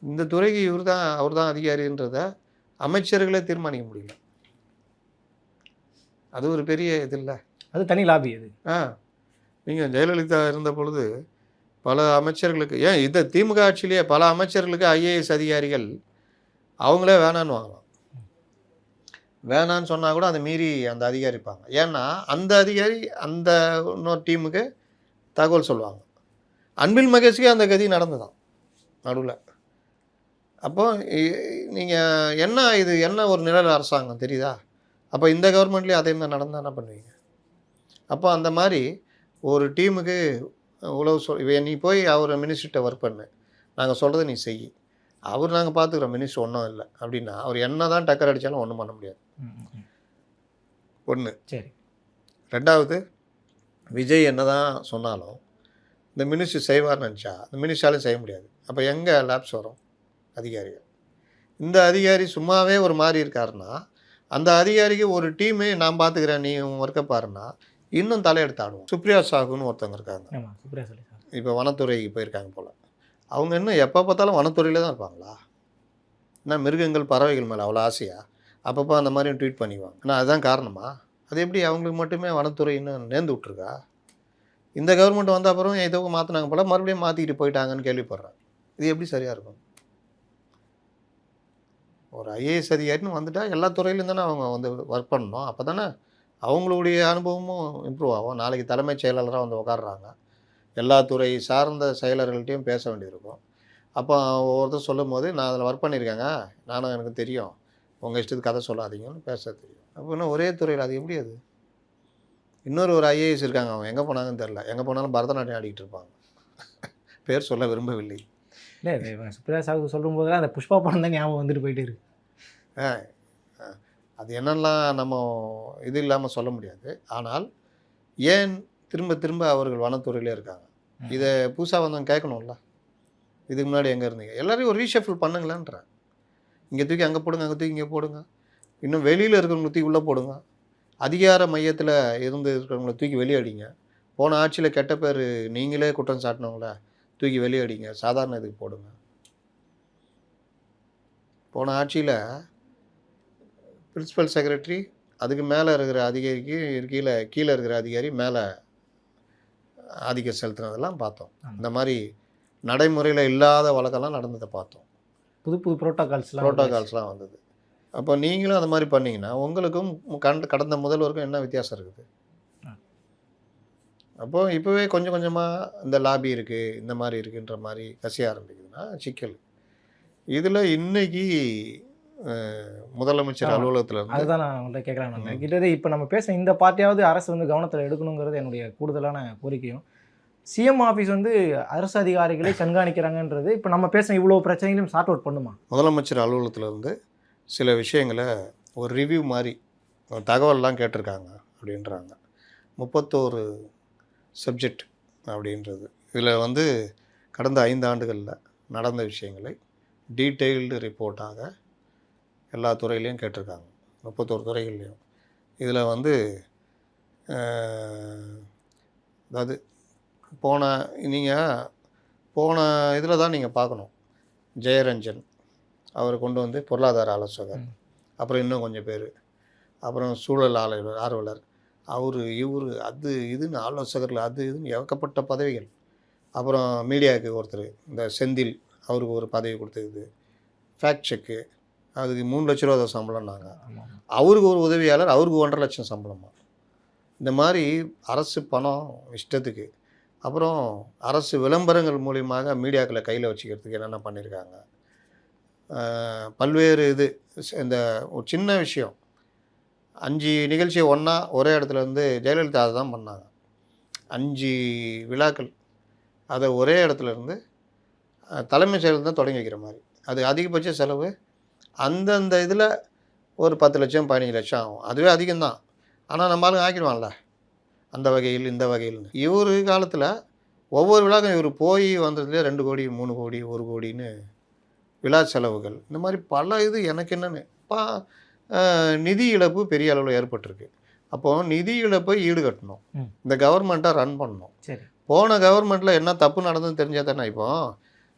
இந்த துறைக்கு அவர் தான் அதிகாரின்றத அமைச்சர்களே தீர்மானிக்க முடியல. அது ஒரு பெரிய இது இல்லை, அது தனி லாபி அது. நீங்கள் ஜெயலலிதா இருந்த பொழுது பல அமைச்சர்களுக்கு, ஏன் இதை திமுக ஆட்சியிலேயே பல அமைச்சர்களுக்கு ஐஏஎஸ் அதிகாரிகள் அவங்களே வேணான்னு வாங்கலாம். வேணான்னு சொன்னால் கூட அதை மீறி அந்த அதிகாரி இருப்பாங்க. ஏன்னா அந்த அதிகாரி அந்த இன்னொரு டீமுக்கு தகவல் சொல்லுவாங்க. அன்பில் மகேஷ்கே அந்த கதி நடந்துதான் நடுவில். அப்போ நீங்கள் என்ன இது என்ன ஒரு நிழல் அரசாங்கம் தெரியுதா? அப்போ இந்த கவர்மெண்ட்லேயும் அதே மாதிரி நடந்தால் என்ன பண்ணுவீங்க? அப்போ அந்த மாதிரி ஒரு டீமுக்கு உளவு நீ போய் அவர் மினிஸ்டர்கிட்ட ஒர்க் பண்ணு, நாங்கள் சொல்கிறத நீ செய், அவர் நாங்கள் பார்த்துக்குறோம், மினிஸ்டர் ஒன்றும் இல்லை அப்படின்னா அவர் என்ன தான் டக்கர் அடித்தாலும் ஒன்றும் பண்ண முடியாது. ஒன்று. சரி. ரெண்டாவது, விஜய் என்ன தான் சொன்னாலும் இந்த மினிஸ்டர் செய்வார்னு நினச்சா அந்த மினிஸ்டராலும் செய்ய முடியாது. அப்போ எங்கே லேப்ஸ் வரும் அதிகாரிகள்? இந்த அதிகாரி சும்மாவே ஒரு மாதிரி இருக்காருன்னா அந்த அதிகாரிக்கு ஒரு டீமே நான் பார்த்துக்கிறேன் நீ ஒர்க்கை பாருன்னா இன்னும் தலையெடுத்து ஆடுவோம். சுப்ரியா சாகுன்னு ஒருத்தவங்க இருக்காங்க, இப்போ வனத்துறைக்கு போயிருக்காங்க போல். அவங்க இன்னும் எப்போ பார்த்தாலும் வனத்துறையில் தான் இருப்பாங்களா? என்ன மிருகங்கள் பறவைகள் மேலே அவ்வளோ ஆசையா? அப்பப்போ அந்த மாதிரி ட்வீட் பண்ணிக்குவாங்க. ஆனால் அதுதான் காரணமா? அது எப்படி அவங்களுக்கு மட்டுமே வனத்துறை இன்னும் நேர்ந்து விட்ருக்கா? இந்த கவர்மெண்ட் வந்த அப்புறம் ஏதோ மாற்றினாங்க போல், மறுபடியும் மாற்றிக்கிட்டு போயிட்டாங்கன்னு கேள்விப்படுறேன். இது எப்படி சரியாக இருக்கும்? ஒரு ஐஏஎஸ் அதிகாரின்னு வந்துட்டால் எல்லா துறையிலும் தானே அவங்க வந்து ஒர்க் பண்ணணும். அப்போ தானே அவங்களுடைய அனுபவமும் இம்ப்ரூவ் ஆகும். நாளைக்கு தலைமைச் செயலாளராக வந்து உட்காடுறாங்க, எல்லா துறை சார்ந்த செயலர்கள்ட்டையும் பேச வேண்டியிருக்கும். அப்போ ஒவ்வொருத்தர் சொல்லும் போது நான் அதில் ஒர்க் பண்ணியிருக்கேங்க, நானும் எனக்கு தெரியும், உங்கள் இஷ்டத்துக்கு கதை சொல்லாதீங்கன்னு பேச தெரியும். அப்போ இன்னும் ஒரே துறையில் அது எப்படி? அது இன்னொரு ஒரு ஐஏஎஸ் இருக்காங்க, அவங்க எங்கே போனாங்கன்னு தெரில, எங்கே போனாலும் பரதநாட்டியம் ஆடிக்கிட்டு இருப்பாங்க. பேர் சொல்ல விரும்பவில்லை. இல்லை, சுப்ரியா சாகு சொல்லும் போதெல்லாம் அந்த புஷ்பா படம் தான் ஞாபகம் வந்துட்டு போயிட்டு இருக்கு. அது என்னெல்லாம் நம்ம இது இல்லாமல் சொல்ல முடியாது. ஆனால் ஏன் திரும்ப திரும்ப அவர்கள் வனத்துறையிலே இருக்காங்க? இதை புதுசாக வந்தவங்க கேட்கணும்ல, இதுக்கு முன்னாடி எங்கே இருந்தீங்க? எல்லாரையும் ஒரு ரீஷஃபில் பண்ணுங்களேன்றேன். இங்கே தூக்கி அங்கே போடுங்க, அங்கே தூக்கி இங்கே போடுங்க, இன்னும் வெளியில் இருக்கிறவங்களை தூக்கி உள்ளே போடுங்க, அதிகார மையத்தில் இருந்து இருக்கிறவங்கள தூக்கி வெளியடிங்க. போன ஆட்சியில் கெட்ட பேர் நீங்களே குற்றம் சாட்டினவங்கள தூக்கி வெளியடிங்க, சாதாரண இதுக்கு போடுங்க. போன ஆட்சியில் பிரின்சிபல் செக்ரட்டரி, அதுக்கு மேலே இருக்கிற அதிகாரிக்கு கீழே இருக்கிற அதிகாரி மேலே ஆதிக்கம் செலுத்துனதெல்லாம் பார்த்தோம். இந்த மாதிரி நடைமுறையில் இல்லாத வழக்கெல்லாம் நடந்ததை பார்த்தோம். புது புது ப்ரோட்டோகால்ஸ்லாம் வந்தது. அப்போ நீங்களும் அந்த மாதிரி பண்ணிங்கன்னா உங்களுக்கும் கடந்த முதல்வருக்கும் என்ன வித்தியாசம் இருக்குது? அப்போது இப்போவே கொஞ்சம் கொஞ்சமாக இந்த லாபி இருக்குது, இந்த மாதிரி இருக்குன்ற மாதிரி கசிய ஆரம்பிக்குதுன்னா சிக்கல். இதில் இன்னைக்கு முதலமைச்சர் அலுவலகத்தில் இருந்து அதுதான் நான் உங்கள்கிட்ட கேட்கலான்னு கிட்டத்தட்ட இப்போ நம்ம பேச இந்த பார்ட்டியாவது அரசு வந்து கவனத்தில் எடுக்கணுங்கிறது என்னுடைய கூடுதலான கோரிக்கையும். சிஎம் ஆஃபீஸ் வந்து அரசு அதிகாரிகளை கண்காணிக்கிறாங்கன்றது இப்போ நம்ம பேச இவ்வளோ பிரச்சனைகளையும் சார்ட் அவுட் பண்ணுமா? முதலமைச்சர் அலுவலகத்தில் இருந்து சில விஷயங்களை ஒரு ரிவ்யூ மாதிரி தகவல்லாம் கேட்டிருக்காங்க அப்படின்றாங்க. 31 சப்ஜெக்ட் அப்படின்றது. இதில் வந்து கடந்த 5 ஆண்டுகளில் நடந்த விஷயங்களை டீட்டெயில்டு ரிப்போர்ட்டாக எல்லா துறையிலையும் கேட்டிருக்காங்க, 31 துறைகள்லையும். இதில் வந்து அதாவது போன இதில் தான் நீங்கள் பார்க்கணும், ஜெயரஞ்சன் அவரை கொண்டு வந்து பொருளாதார ஆலோசகர், அப்புறம் இன்னும் கொஞ்சம் பேர், அப்புறம் சூழல் ஆர்வலர், இவர் அது இதுன்னு ஆலோசகர்கள் அது இதுன்னு ஏகப்பட்ட பதவிகள். அப்புறம் மீடியாவுக்கு ஒருத்தர், இந்த செந்தில், அவருக்கு ஒரு பதவி கொடுத்தது, ஃபேக்ட் செக்கு அதுக்கு 3 லட்ச ரூபா சம்பளம்னாங்க. ஆமாம். அவருக்கு ஒரு உதவியாளர், அவருக்கு 1,50,000 லட்சம் சம்பளமா. இந்த மாதிரி அரசு பணம் இஷ்டத்துக்கு. அப்புறம் அரசு விளம்பரங்கள் மூலியமாக மீடியாக்களை கையில் வச்சுக்கிறதுக்கு என்னென்ன பண்ணியிருக்காங்க. பல்வேறு இந்த ஒரு சின்ன விஷயம் 5 நிகழ்ச்சியை ஒன்றா ஒரே இடத்துல வந்து ஜெயலலிதா அதை தான் பண்ணாங்க. 5 விழாக்கள் அதை ஒரே இடத்துல இருந்து தலைமைச் செயலகம் தான் தொடங்கி வைக்கிற மாதிரி. அது அதிகபட்ச செலவு அந்தந்த இதில் ஒரு 10 லட்சம் 15 லட்சம் ஆகும். அதுவே அதிகம்தான். ஆனால் நம்ம ஆளுங்க ஆக்கிடுவான்ல அந்த வகையில் இந்த வகையில்னு. இவர் காலத்தில் ஒவ்வொரு விழாக்கும் இவர் போய் வந்ததுலேயே 2 கோடி 3 கோடி 1 கோடின்னு விழா செலவுகள். இந்த மாதிரி பல எனக்கு என்னென்னு நிதி இழப்பு பெரிய அளவில் ஏற்பட்டிருக்கு. அப்போது நிதி இழப்பை ஈடுகட்டணும். இந்த கவர்மெண்ட்டை ரன் பண்ணணும். சரி. போன கவர்மெண்ட்டில் என்ன தப்பு நடந்ததுன்னு தெரிஞ்சால் தானே. இப்போது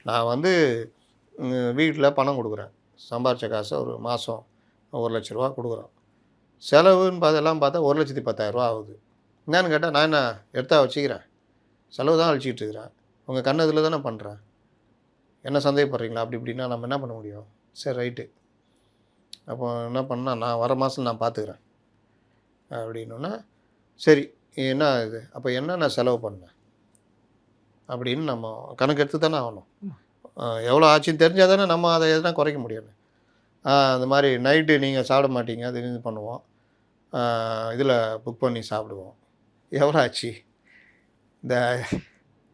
நான் வந்து வீட்டில் பணம் கொடுக்குறேன், சம்பாரித்த காசை ஒரு மாதம் 1 லட்ச ரூபா கொடுக்குறோம். செலவுன்னு பார்த்தா 1,10,000 ஆகுது. என்னன்னு கேட்டால் நான் என்ன எடுத்தா வச்சுக்கிறேன், செலவு தான் அழிச்சிக்கிட்டு இருக்கிறேன், உங்கள் கண்ணு இதில் தானே பண்ணுறேன், என்ன சந்தேகப்படுறீங்களா அப்படி இப்படின்னா நம்ம என்ன பண்ண முடியும். சரி ரைட்டு, அப்போ என்ன பண்ணால் நான் வர மாதம் நான் பார்த்துக்கிறேன் அப்படின்னா சரி என்ன இது அப்போ என்ன நான் செலவு பண்ணேன் அப்படின்னு நம்ம கணக்கு எடுத்து தானே ஆகணும். எவ்வளோ ஆச்சுன்னு தெரிஞ்சால் தானே நம்ம அதை எதுனா குறைக்க முடியும். அந்த மாதிரி நைட்டு நீங்கள் சாப்பிட மாட்டீங்க, அது இது பண்ணுவோம், இதில் புக் பண்ணி சாப்பிடுவோம். எவ்வளோ ஆச்சு?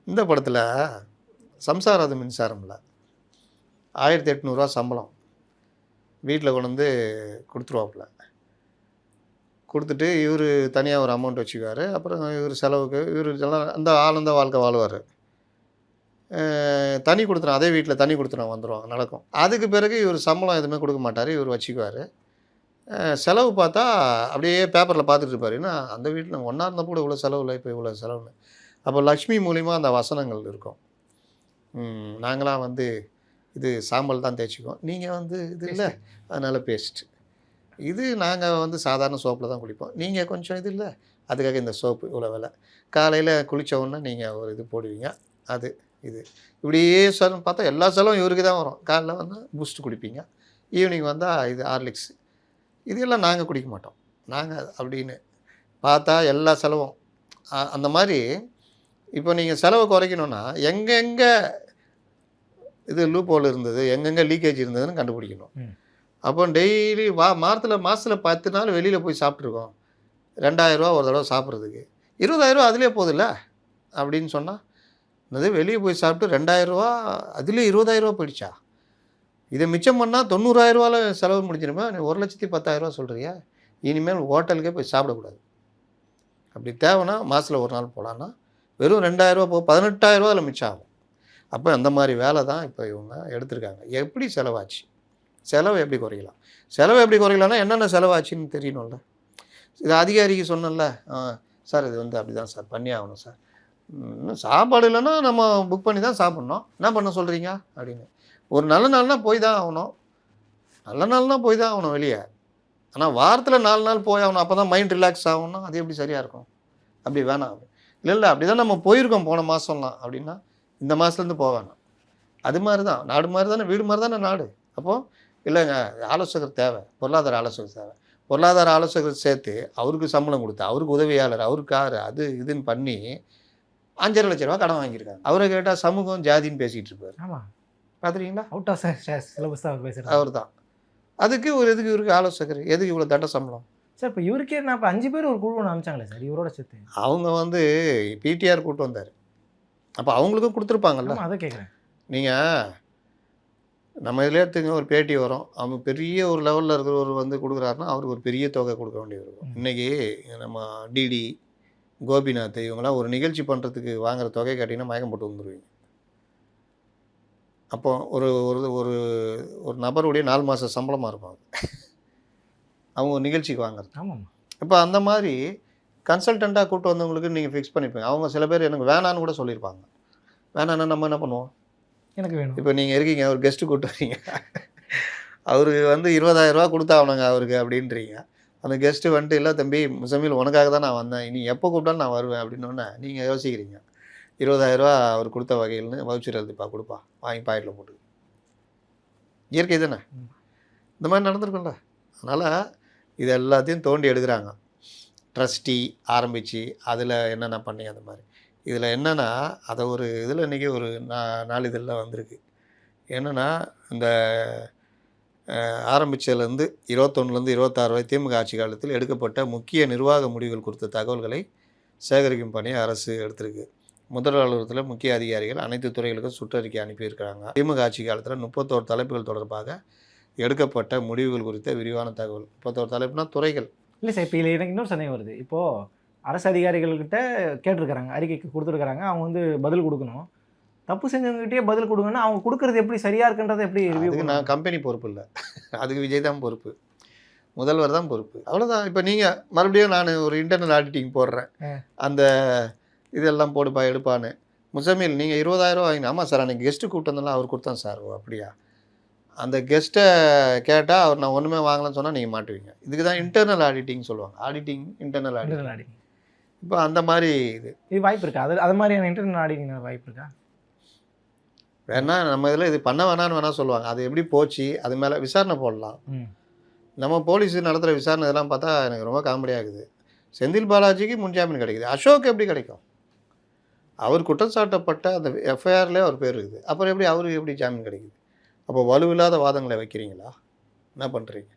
இந்த படத்தில் சம்சாராது மின்சாரமில்ல 1800 சம்பளம் வீட்டில் கொண்டு வந்து கொடுத்துருவாப்புல. கொடுத்துட்டு இவர் தனியாக ஒரு அமௌண்ட் வச்சுக்குவார். அப்புறம் இவர் செலவுக்கு இவர் அந்த ஆனந்த வாழ்க்கை வாழ்வார். தனி கொடுத்துரும், அதே வீட்டில் தனி கொடுத்துரும் வந்துடுவாங்க, நடக்கும். அதுக்கு பிறகு இவர் சம்பளம் எதுவுமே கொடுக்க மாட்டார், இவர் வச்சுக்குவார். செலவு பார்த்தா அப்படியே பேப்பரில் பார்த்துட்டு இருப்பார். ஏன்னா அந்த வீட்டில் ஒன்றா இருந்தப்போ கூட இவ்வளோ செலவு இல்லை, இப்போ இவ்வளோ செலவுன்னு. அப்போ லக்ஷ்மி மூலிமா அந்த வசனங்கள் இருக்கும். நாங்களாம் வந்து இது சாம்பல் தான் தேய்ச்சிக்குவோம், நீங்கள் வந்து இது இல்லை அதனால் பேஸ்ட், இது நாங்கள் வந்து சாதாரண சோப்பில் தான் குளிப்போம், நீங்கள் கொஞ்சம் இது இல்லை அதுக்காக இந்த சோப்பு இவ்வளோ விலை, காலையில் குளித்த உடனே நீங்கள் ஒரு இது போடுவீங்க, அது இது இப்படியே செலவு பார்த்தா எல்லா செலவும் இவருக்கு தான் வரும். காலைல வந்து பூஸ்ட் குடிப்பீங்க, ஈவினிங் வந்தால் இது ஹார்லிக்ஸ், இதெல்லாம் நாங்கள் குடிக்க மாட்டோம். நாங்கள் அப்படின்னு பார்த்தா எல்லா செலவும் அந்த மாதிரி. இப்போ நீங்கள் செலவை குறைக்கணுன்னா எங்கெங்கே இது லூப் இருந்தது, எங்கெங்கே லீக்கேஜ் இருந்ததுன்னு கண்டுபிடிக்கணும். அப்போ டெய்லி மாதத்தில் 10 நாள் வெளியில் போய் சாப்பிட்ருக்கோம், 2000 ரூபா ஒரு தடவை சாப்பிட்றதுக்கு, 20,000 ரூபா அதிலே போதில்ல அப்படின்னு சொன்னால், அது வெளியே போய் சாப்பிட்டு 2000 ரூபா அதுலேயே 20,000 ரூபா போயிடுச்சா? இதை மிச்சம் பண்ணால் 90,000 ரூபாவில் செலவு முடிஞ்சிருமே. 1,10,000 ரூபா சொல்கிறியா? இனிமேல் ஹோட்டலுக்கே போய் சாப்பிடக்கூடாது. அப்படி தேவைன்னா மாதத்தில் ஒரு நாள் போகலான்னா வெறும் 2,000 ரூபா 18,000 ரூபா அதில் மிச்சம் ஆகும். அப்போ அந்த மாதிரி வேலை தான் இப்போ இவங்க எடுத்திருக்காங்க. எப்படி செலவாச்சு, செலவு எப்படி குறைக்கலாம், செலவு எப்படி குறைக்கலாம்னா என்னென்ன செலவாச்சுன்னு தெரியணும்ல. இது அதிகாரிக்கு சொன்னல, சார் இது வந்து அப்படி தான் சார் பண்ணி ஆகணும் சார், இன்னும் சாப்பாடு இல்லைன்னா நம்ம புக் பண்ணி தான் சாப்பிட்ணும், என்ன பண்ண சொல்கிறீங்க அப்படின்னு. ஒரு நல்ல நாள்னால் போய் தான் ஆகணும், நல்ல நாள்னால் போய் தான் ஆகணும் வெளியே. ஆனால் வாரத்தில் 4 நாள் போய் ஆகணும், அப்போ தான் மைண்ட் ரிலாக்ஸ் ஆகணும்னா அது எப்படி சரியாக இருக்கும்? அப்படி வேணாம். இல்லை அப்படி தான் நம்ம போயிருக்கோம் போன மாதம்லாம் அப்படின்னா இந்த மாதத்துலேருந்து போக வேணாம். அது மாதிரி தான் நாடு மாதிரி தானே, வீடு மாதிரி தானே நாடு. அப்போது இல்லைங்க ஆலோசகர் தேவை, பொருளாதார ஆலோசகர் தேவை, பொருளாதார ஆலோசகர் சேர்த்து அவருக்கு சம்பளம் கொடுத்து அவருக்கு உதவியாளர் அவருக்கு காரு அது இதுன்னு பண்ணி 5,5 லட்ச ரூபா கடன் வாங்கியிருக்காங்க. அவரை கேட்டால் சமூகம் ஜாதின்னு பேசிகிட்டு இருப்பார். ஆமாம், பார்த்துறீங்களா? அவுட் ஆஃப் சிலபஸ் தான் பேசுகிறார். அவர் தான் அதுக்கு எதுக்கு இவருக்கு ஆலோசகர், எதுக்கு இவ்வளோ தட்ட சம்பளம் சார்? இப்போ இவருக்கே நான் இப்போ 5 பேர் ஒரு குழு ஒன்று அனுப்பிச்சாங்களே சார் இவரோட சேர்த்து. அவங்க வந்து பிடிஆர் கூட்டு வந்தார், அப்போ அவங்களுக்கும் கொடுத்துருப்பாங்கல்ல. அதை கேட்குறேன். நீங்கள் நம்ம இதில் எடுத்துங்க, ஒரு பேட்டி வரும், அவங்க பெரிய ஒரு லெவலில் இருக்கிறவர் வந்து கொடுக்குறாருன்னா அவருக்கு ஒரு பெரிய தொகை கொடுக்க வேண்டியது இருக்கும். இன்றைக்கி நம்ம டிடி கோபிநாத் இவங்களாம் ஒரு நிகழ்ச்சி பண்ணுறதுக்கு வாங்குகிற தொகை கேட்டிங்கன்னா மயக்கம் போட்டு வந்துடுவீங்க. அப்போ ஒரு ஒரு ஒரு நபருடைய 4 மாத சம்பளமாக இருப்பாங்க அவங்க ஒரு நிகழ்ச்சிக்கு வாங்குறது. ஆமாம். இப்போ அந்த மாதிரி கன்சல்டண்ட்டாக கூப்பிட்டு வந்தவங்களுக்கு நீங்கள் ஃபிக்ஸ் பண்ணிப்பீங்க. அவங்க சில பேர் எனக்கு வேணான்னு கூட சொல்லியிருப்பாங்க. வேணான்னா நம்ம என்ன பண்ணுவோம், எனக்கு வேணும். இப்போ நீங்கள் இருக்கீங்க, ஒரு கெஸ்ட்டு கூப்பிட்டு வரீங்க, அவருக்கு வந்து 20,000 ரூபா கொடுத்தாவணுங்க அவருக்கு அப்படின்றீங்க. அந்த கெஸ்ட்டு வந்துட்டு இல்லை தம்பி முசமில் உனக்காக தான் நான் வந்தேன், நீ எப்போ கூப்பிட்டாலும் நான் வருவேன் அப்படின்னோடனே நீங்கள் யோசிக்கிறீங்க 20,000 ரூபா அவர் கொடுத்த வகையில்னு வவுச்சர் எழுதிப்பா கொடுப்பா வாங்கி பாக்கெட்டில் போட்டு. இயற்கை தானே. இந்த மாதிரி நடந்திருக்கும்ல. அதனால் இது எல்லாத்தையும் தோண்டி எடுக்கிறாங்க. ட்ரஸ்டி ஆரம்பித்து அதில் என்னென்ன பண்ணி அந்த மாதிரி. இதில் என்னென்னா அதை ஒரு இதில் இன்றைக்கி ஒரு நாளிதழில் வந்திருக்கு. என்னென்னா இந்த ஆரம்பித்ததுலேருந்து 21லேருந்து 26 வரை திமுக ஆட்சி காலத்தில் எடுக்கப்பட்ட முக்கிய நிர்வாக முடிவுகள் குறித்த தகவல்களை சேகரிக்கும் பணியை அரசு எடுத்திருக்கு. முதல் அலுவலகத்தில் முக்கிய அதிகாரிகள் அனைத்து துறைகளுக்கும் சுற்றறிக்கை அனுப்பியிருக்கிறாங்க. திமுக ஆட்சி காலத்தில் 31 தலைப்புகள் தொடர்பாக எடுக்கப்பட்ட முடிவுகள் குறித்த விரிவான தகவல். 31 தலைப்புனா துறைகள். இல்லை சார், இப்போ எனக்கு இன்னொரு சந்தேகம் வருது. இப்போது அரசு அதிகாரிகள்கிட்ட கேட்டிருக்கிறாங்க, அறிக்கைக்கு கொடுத்துருக்குறாங்க, அவங்க வந்து பதில் கொடுக்கணும். தப்பு செஞ்சவங்ககிட்டயே பதில் கொடுங்கன்னா அவங்க கொடுக்குறது எப்படி சரியாக இருக்குன்றதை எப்படி ரிவ்யூ அதுக்கு நான் கம்பெனி பொறுப்பு இல்லை, அதுக்கு விஜய் தான் பொறுப்பு, முதல்வர் தான் பொறுப்பு. அவ்வளோதான். இப்போ நீங்கள் மறுபடியும் நான் ஒரு இன்டர்னல் ஆடிட்டிங் போடுறேன், அந்த இதெல்லாம் போடுப்பா எடுப்பான்னு. முசமில் நீங்கள் 20,000 வாங்கினா, ஆமாம் சார் அன்றைக்கி கெஸ்ட்டு கூப்பிட்டு வந்தாலும் அவர் கொடுத்தான் சார். ஓ அப்படியா? அந்த கெஸ்ட்டை கேட்டால் அவர் நான் ஒன்றுமே வாங்கலாம்னு சொன்னால் நீங்கள் மாட்டுவீங்க. இதுக்கு தான் இன்டர்னல் ஆடிட்டிங் சொல்லுவாங்க. Auditing, internal auditing. இப்போ அந்த மாதிரி இது வாய்ப்பு இருக்கா? அது மாதிரியான இன்டர்னல் ஆடிட்டிங் வாய்ப்பு இருக்கா? வேணா நம்ம இதில் இது பண்ண வேணான்னு வேணால் சொல்லுவாங்க. அது எப்படி போச்சு, அது மேலே விசாரணை போடலாம். நம்ம போலீஸ் நடத்துகிற விசாரணை இதெல்லாம் பார்த்தா எனக்கு ரொம்ப காமெடியாக இருக்குது. செந்தில் பாலாஜிக்கு முன்ஜாமீன் கிடைக்குது, அசோக் எப்படி கிடைக்கும்? அவர் குற்றம் சாட்டப்பட்ட அந்த எஃப்ஐஆர்லேயே அவர் பேர் இருக்குது. அப்புறம் எப்படி அவருக்கு எப்படி ஜாமீன் கிடைக்குது? அப்போ வலுவில்லாத வாதங்களை வைக்கிறீங்களா? என்ன பண்ணுறீங்க?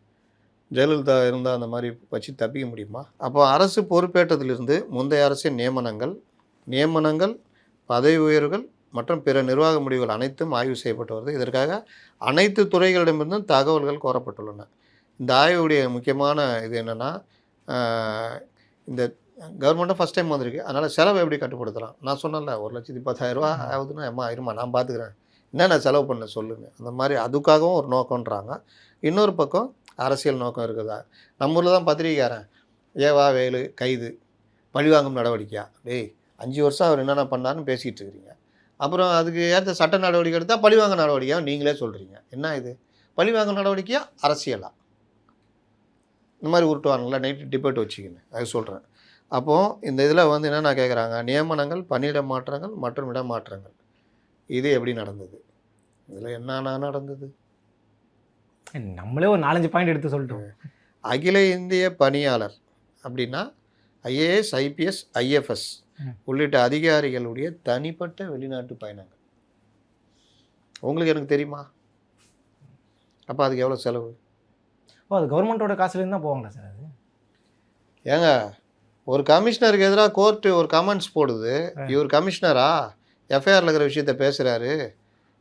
ஜெயலலிதா இருந்தால் அந்த மாதிரி வச்சு தப்பிக்க முடியுமா? அப்போ அரசு பொறுப்பேற்றதிலிருந்து முந்தைய அரசின் நியமனங்கள், பதவி உயர்வுகள் மற்றும் பிற நிர்வாக முடிவுகள் அனைத்தும் ஆய்வு செய்யப்பட்டு வருது. இதற்காக அனைத்து துறைகளிடமிருந்தும் தகவல்கள் கோரப்பட்டுள்ளன. இந்த ஆய்வுடைய முக்கியமான இது என்னென்னா, இந்த கவர்மெண்ட்டாக ஃபஸ்ட் டைம் வந்திருக்கு, அதனால் செலவை எப்படி கட்டுப்படுத்தலாம்? நான் சொன்னேன்ல 1,10,000 ஆகுதுன்னா, அம்மா இருமா நான் பார்த்துக்கிறேன், என்னென்ன செலவு பண்ண சொல்லுங்கள். அந்த மாதிரி அதுக்காகவும் ஒரு நோக்கன்றாங்க. இன்னொரு பக்கம் அரசியல் நோக்கம் இருக்குதா? நம்ம ஊரில் தான் பத்திரிக்கைக்காரன் ஏவா வேலு கைது, பழிவாங்கும் நடவடிக்கையா? டேய் 5 வருஷம் அவர் என்னென்ன பண்ணாருன்னு பேசிகிட்டு இருக்கிறீங்க. அப்புறம் அதுக்கு ஏற்ற சட்ட நடவடிக்கை எடுத்தால் பழிவாங்க நடவடிக்கையாக நீங்களே சொல்கிறீங்க. என்ன இது? பழிவாங்க நடவடிக்கையா அரசியலா? இந்த மாதிரி உருட்டுவானுங்களா? நைட்டு டிபேட் வச்சுக்கின்னு அது சொல்கிறேன். அப்போது இந்த இதில் வந்து என்னென்ன கேட்குறாங்க, நியமனங்கள், பணியிட மாற்றங்கள் மற்றும் இடமாற்றங்கள், இது எப்படி நடந்தது? இதில் என்னென்ன நடந்தது? நம்மளே ஒரு 4-5 பாயிண்ட் எடுத்து சொல்லிட்டோம். அகில இந்திய பணியாளர் அப்படின்னா ஐஏஎஸ், ஐபிஎஸ், ஐஎஃப்எஸ் உள்ளிட்ட அதிகாரிகளுடைய தனிப்பட்ட வெளிநாட்டு பயணங்கள். உங்களுக்கு எனக்கு தெரியுமா? அப்போ அதுக்கு எவ்வளோ செலவு? அது கவர்மெண்ட்டோட காசுலேருந்து தான் போவாங்களா சார் அது? ஏங்க, ஒரு கமிஷனருக்கு எதிராக கோர்ட்டு ஒரு கமெண்ட்ஸ் போடுது, இவர் கமிஷனரா எஃப்ஐஆரில் இருக்கிற விஷயத்த பேசுகிறாரு,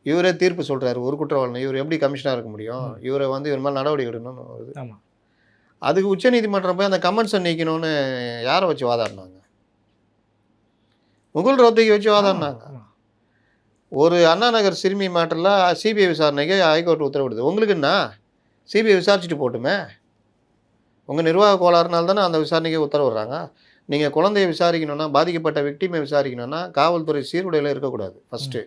இவரே தீர்ப்பு சொல்கிறாரு, ஒரு குற்றவாளி, இவர் எப்படி கமிஷனாக இருக்க முடியும்? இவரை வந்து இவர் மேலே நடவடிக்கை எடுக்கணும்னு வருது. ஆமாம். அதுக்கு உச்சநீதிமன்றம் போய் அந்த கமெண்ட்ஸை நீக்கணும்னு யாரை வச்சு வாதாடினாங்க? முகுல் ரோத்தகி வச்சு வாதாடினாங்க. ஒரு அண்ணா நகர் சிறுமி மேட்டரில் சிபிஐ விசாரணைக்கு ஹைகோர்ட் உத்தரவிடுது. உங்களுக்கு என்ன, சிபிஐ விசாரிச்சுட்டு போட்டுமே, உங்கள் நிர்வாக கோளாறுனால தானே அந்த விசாரணைக்கு உத்தரவிடுறாங்க. நீங்கள் குழந்தையை விசாரிக்கணுன்னா, பாதிக்கப்பட்ட விக்டிமை விசாரிக்கணுன்னா காவல்துறை சீருடையில் இருக்கக்கூடாது ஃபஸ்ட்டு.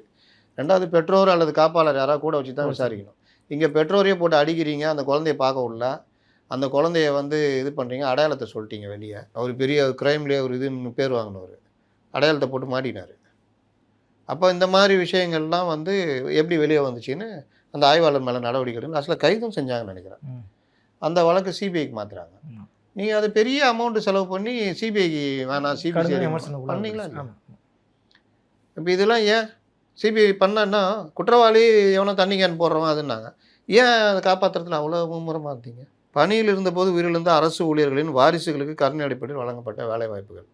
ரெண்டாவது பெற்றோர் அல்லது காப்பாளர் யாராவது கூட வச்சு தான் விசாரிக்கணும். இங்கே பெற்றோரையே போட்டு அடிக்கிறீங்க, அந்த குழந்தைய பார்க்க உள்ள, அந்த குழந்தைய வந்து இது பண்ணுறீங்க, அடையாளத்தை சொல்லிட்டீங்க வெளியே. அவர் பெரிய க்ரைம்லேயே ஒரு இதுன்னு பேர் வாங்கினவர், அடையாளத்தை போட்டு மாட்டினார். அப்போ இந்த மாதிரி விஷயங்கள்லாம் வந்து எப்படி வெளியே வந்துச்சுன்னு அந்த ஆய்வாளர் மேலே நடவடிக்கை எடுக்கணும். லாஸ்ட்டில் கைதும் செஞ்சாங்கன்னு நினைக்கிறேன். அந்த வழக்கு சிபிஐக்கு மாற்றுறாங்க. நீங்கள் அதை பெரிய அமௌண்ட்டு செலவு பண்ணி சிபிஐக்கு வேணாம், சிபிஐ பண்ணீங்களா? இப்போ இதெல்லாம் ஏன் சிபிஐ பண்ணான்னா குற்றவாளி எவனோ தண்ணி கேன் போடுறவன் அதுன்னாங்க, ஏன் அதை காப்பாற்றுறதுல அவ்வளோ மும்முரமாக இருந்தீங்க? பணியில் இருந்தபோது உயிரிழந்த அரசு ஊழியர்களின் வாரிசுகளுக்கு கருணை அடிப்படையில் வழங்கப்பட்ட வேலைவாய்ப்புகள்.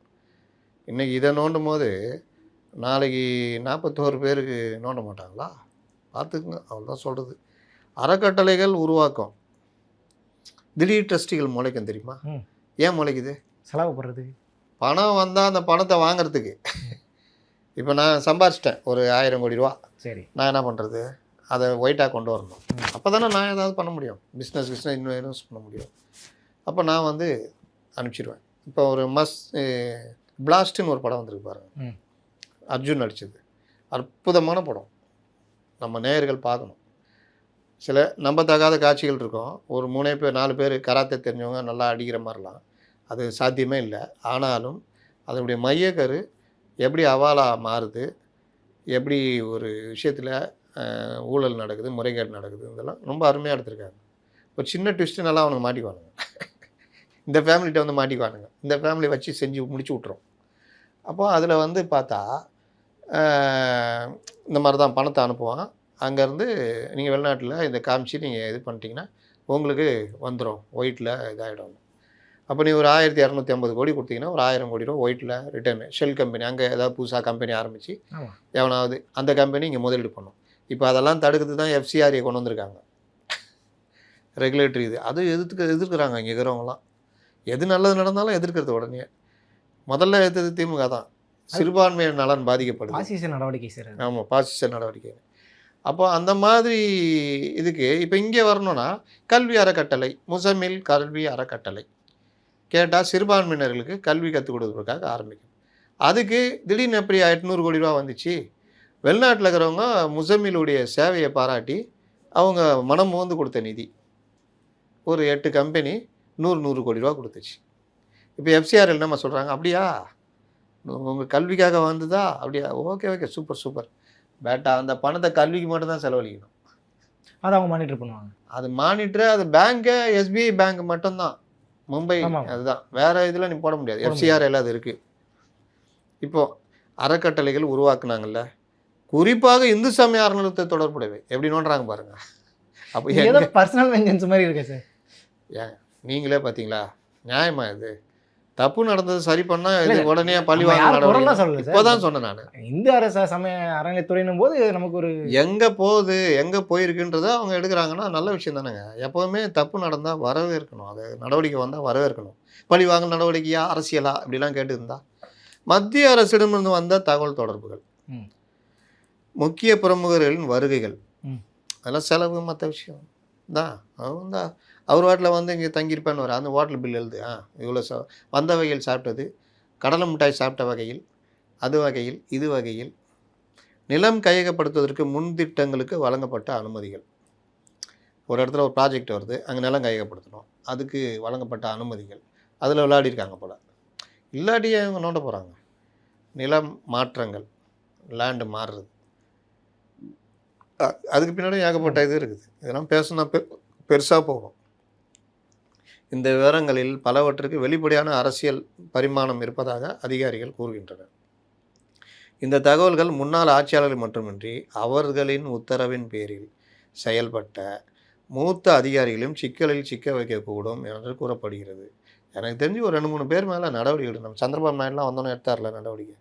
இன்றைக்கி இதை நோண்டும் போது நாளைக்கு 41 பேருக்கு நோண்ட மாட்டாங்களா? பார்த்துக்குங்க, அவ்வளோதான் சொல்கிறது. அறக்கட்டளைகள் உருவாக்கம், திடீர் ட்ரஸ்டிகள் முளைக்கும் தெரியுமா? ஏன் முளைக்குது? செலவு பண்ணுறதுக்கு. பணம் வந்தால் அந்த பணத்தை வாங்கிறதுக்கு. இப்போ நான் சம்பாரிச்சிட்டேன் ஒரு 1000 கோடி ரூபா, சரி, நான் என்ன பண்ணுறது? அதை ஒயிட்டாக கொண்டு வரணும். அப்போ தானே நான் ஏதாவது பண்ண முடியும், பிஸ்னஸ் இன்வெஸ்ட் பண்ண முடியும். அப்போ நான் வந்து அனுப்பிச்சிடுவேன். இப்போ ஒரு பிளாஸ்ட்டுன்னு ஒரு படம் வந்திருக்கு பாருங்கள், அர்ஜுன் நடித்தது, அற்புதமான படம், நம்ம நேயர்கள் பார்க்கணும். சில நம்பத்தகாத காட்சிகள் இருக்கும். ஒரு 4 பேர் கராத்தே தெரிஞ்சவங்க நல்லா அடிக்கிற மாதிரிலாம், அது சாத்தியமே இல்லை. ஆனாலும் அதனுடைய மையக்கரு எப்படி அவாலாக மாறுது, எப்படி ஒரு விஷயத்தில் ஊழல் நடக்குது, முறைகேடு நடக்குது, இதெல்லாம் ரொம்ப அருமையாக எடுத்திருக்காங்க. ஒரு சின்ன ட்விஸ்ட்டு நல்லா அவனுங்க மாட்டிக்குவானுங்க. இந்த ஃபேமிலிகிட்ட வந்து மாட்டிக்குவானுங்க. இந்த ஃபேமிலி வச்சு செஞ்சு முடிச்சு விட்ரும். அப்போ அதில் வந்து பார்த்தா இந்த மாதிரி தான் பணத்தை அனுப்புவான். அங்கேருந்து நீங்கள் வெளிநாட்டில் இதை காமிச்சு நீங்கள் இது பண்ணிட்டீங்கன்னா உங்களுக்கு வந்துடும், ஒயிட்டில் இதாகிடும். அப்போ நீ ஒரு 1250 கோடி கொடுத்தீங்கன்னா ஒரு 1000 கோடி ரூபா ஒயிட்டில் ரிட்டர்னு. ஷெல் கம்பெனி அங்கே ஏதாவது புதுசாக கம்பெனி ஆரம்பித்து எவனாவது அந்த கம்பெனி இங்கே முதலீடு பண்ணும். இப்போ அதெல்லாம் தடுக்கிறது தான் எஃப்சிஆர்ஐ கொண்டு வந்திருக்காங்க, ரெகுலேட்டரி. இது அது எதிர்க்கிறாங்க இங்கே இருக்கிறவங்களாம். எது நல்லது நடந்தாலும் எதிர்க்கிறது உடனே. முதல்ல எதிர்த்தது திமுக தான். சிறுபான்மையினர் நலன் பாதிக்கப்படுது. பாசிச நடவடிக்கை சார். ஆமாம், பாசிச நடவடிக்கை. அப்போ அந்த மாதிரி இதுக்கு இப்போ இங்கே வரணும்னா கல்வி அறக்கட்டளை, முசமில் கல்வி அறக்கட்டளை கேட்டால் சிறுபான்மையினர்களுக்கு கல்வி கற்றுக் கொடுக்குறதுக்காக ஆரம்பிக்கும். அதுக்கு திடீர்னு எப்படி 800 கோடி ரூபா வந்துச்சு? வெளிநாட்டில் இருக்கிறவங்க முசமிலுடைய சேவையை பாராட்டி அவங்க மனம் மோந்து கொடுத்த நிதி. ஒரு 8 கம்பெனி 100 கோடி ரூபா கொடுத்துச்சு. இப்போ எஃப்சிஆர்எல் நம்ம சொல்கிறாங்க, அப்படியா உங்கள் கல்விக்காக வந்ததா? அப்படியா, ஓகே ஓகே, சூப்பர் சூப்பர். பேட்டா அந்த பணத்தை கல்விக்கு மட்டும் தான் செலவழிக்கணும். அதை அவங்க மானிட்டர் பண்ணுவாங்க. அது மானிட்டர், அது பேங்க்கு எஸ்பிஐ பேங்க் மட்டும்தான் மும்பை. அதுதான், வேறு இதில் நீ போட முடியாது. எஃப்சிஆர்எல் அது இருக்குது. இப்போது அறக்கட்டளைகள் உருவாக்குனாங்கல்ல, குறிப்பாக இந்து சமய அறநிலையத்தை தொடர்புடையவை எப்படி நோண்டுறாங்க பாருங்கள். அப்போ ஏதோ பர்சனல் வெஞ்சன்ஸ் மாதிரி இருக்கு சார். ஏன் நீங்களே பார்த்தீங்களா, நியாயமா இது? தப்பு நடந்தது சரி பண்ணால் இது உடனே பழிவாங்க நடவடிக்கை. இப்போதான் சொன்னேன் நான். இந்து அரசு சமய அறநிலையத்துறையினும் போது நமக்கு ஒரு எங்கே போகுது எங்கே போயிருக்குன்றதை அவங்க எடுக்கிறாங்கன்னா நல்ல விஷயம் தானேங்க. எப்போவுமே தப்பு நடந்தால் வரவேற்கணும், அது நடவடிக்கை வந்தால் வரவேற்கணும். பழிவாங்க நடவடிக்கையா அரசியலா இப்படிலாம் கேட்டுருந்தா. மத்திய அரசிடமிருந்து வந்த தகவல் தொடர்புகள், முக்கிய பிரமுகர்களின் வருகைகள், அதெல்லாம் செலவு மற்ற விஷயம் தான். அவன் தான் அவர் வாட்டில் வந்து இங்கே தங்கியிருப்பேன்னு வர அந்த ஹோட்டல் பில் எழுது. இவ்வளோ வந்த வகையில் சாப்பிட்டது, கடலை மிட்டாய் சாப்பிட்ட வகையில், அது வகையில், இது வகையில். நிலம் கையகப்படுத்துவதற்கு முன்திட்டங்களுக்கு வழங்கப்பட்ட அனுமதிகள். ஒரு இடத்துல ஒரு ப்ராஜெக்ட் வருது, அங்கே நிலம் கையகப்படுத்தணும், அதுக்கு வழங்கப்பட்ட அனுமதிகள். அதில் விளையாடிருக்காங்க போல். இல்லாட்டியே அவங்க நோண்ட போகிறாங்க. நிலம் மாற்றங்கள், லேண்டு மாறுறது, அதுக்கு பின்னாடி ஏகப்பட்ட இது இருக்குது. இதெல்லாம் பேசுனா பெருசாக போகும். இந்த விவரங்களில் பலவற்றுக்கு வெளிப்படையான அரசியல் பரிமாணம் இருப்பதாக அதிகாரிகள் கூறுகின்றனர். இந்த தகவல்கள் முன்னாள் ஆட்சியாளர்கள் மட்டுமின்றி அவர்களின் உத்தரவின் பேரில் செயல்பட்ட மூத்த அதிகாரிகளையும் சிக்கலில் சிக்க வைக்கக்கூடும் என்று கூறப்படுகிறது. எனக்கு தெரிஞ்சு ஒரு 2-3 பேர் மேலே நடவடிக்கை எடுக்கணும். நம்ம சந்திரபாபு நாயுடுலாம் வந்தோன்னே எடுத்தார்ல நடவடிக்கை.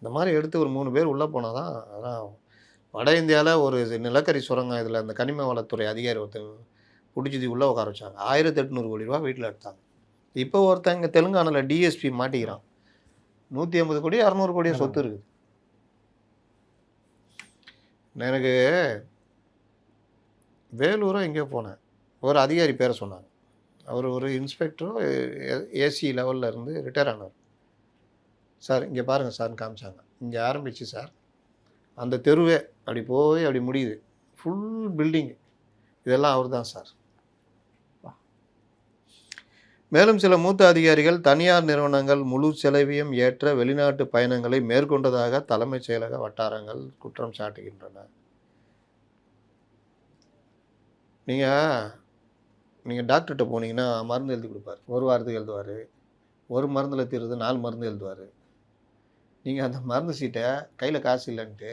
இந்த மாதிரி எடுத்து ஒரு 3 பேர் உள்ளே போனால் தான் அதான் வட இந்தியாவில் ஒரு நிலக்கரி சுரங்கம் இதில் அந்த கனிம வளத்துறை அதிகாரி ஒருத்தர் பிடிச்சி உள்ளே உட்கார வச்சாங்க. 1800 கோடி ரூபா வீட்டில் எடுத்தாங்க. இப்போ ஒருத்தன் இங்கே தெலுங்கானாவில் டிஎஸ்பி மாட்டிக்கிறான். 150 கோடி 600 கோடியாக சொத்து இருக்குது. எனக்கு வேலூரோ எங்கேயோ போனேன், ஒரு அதிகாரி பேரை சொன்னாங்க. அவர் ஒரு இன்ஸ்பெக்டரோ ஏசி லெவலில் இருந்து ரிட்டையர் ஆனார். சார் இங்கே பாருங்கள் சார்னு காமிச்சாங்க. இங்கே ஆரம்பிச்சு சார் அந்த தெருவே அப்படி போய் அப்படி முடியுது, ஃபுல் பில்டிங்கு, இதெல்லாம் அவர் தான் சார். மேலும் சில மூத்த அதிகாரிகள் தனியார் நிறுவனங்கள் முழு செலவையும் ஏற்ற வெளிநாட்டு பயணங்களை மேற்கொண்டதாக தலைமைச் செயலக வட்டாரங்கள் குற்றம் சாட்டுகின்றன. நீங்கள் டாக்டர்கிட்ட போனீங்கன்னா மருந்து எழுதி கொடுப்பார், ஒரு வாரத்துக்கு எழுதுவார். ஒரு மருந்தில் தீர்றது 4 மருந்து எழுதுவார். நீங்கள் அந்த மருந்து சீட்டை கையில் காசு இல்லைன்ட்டு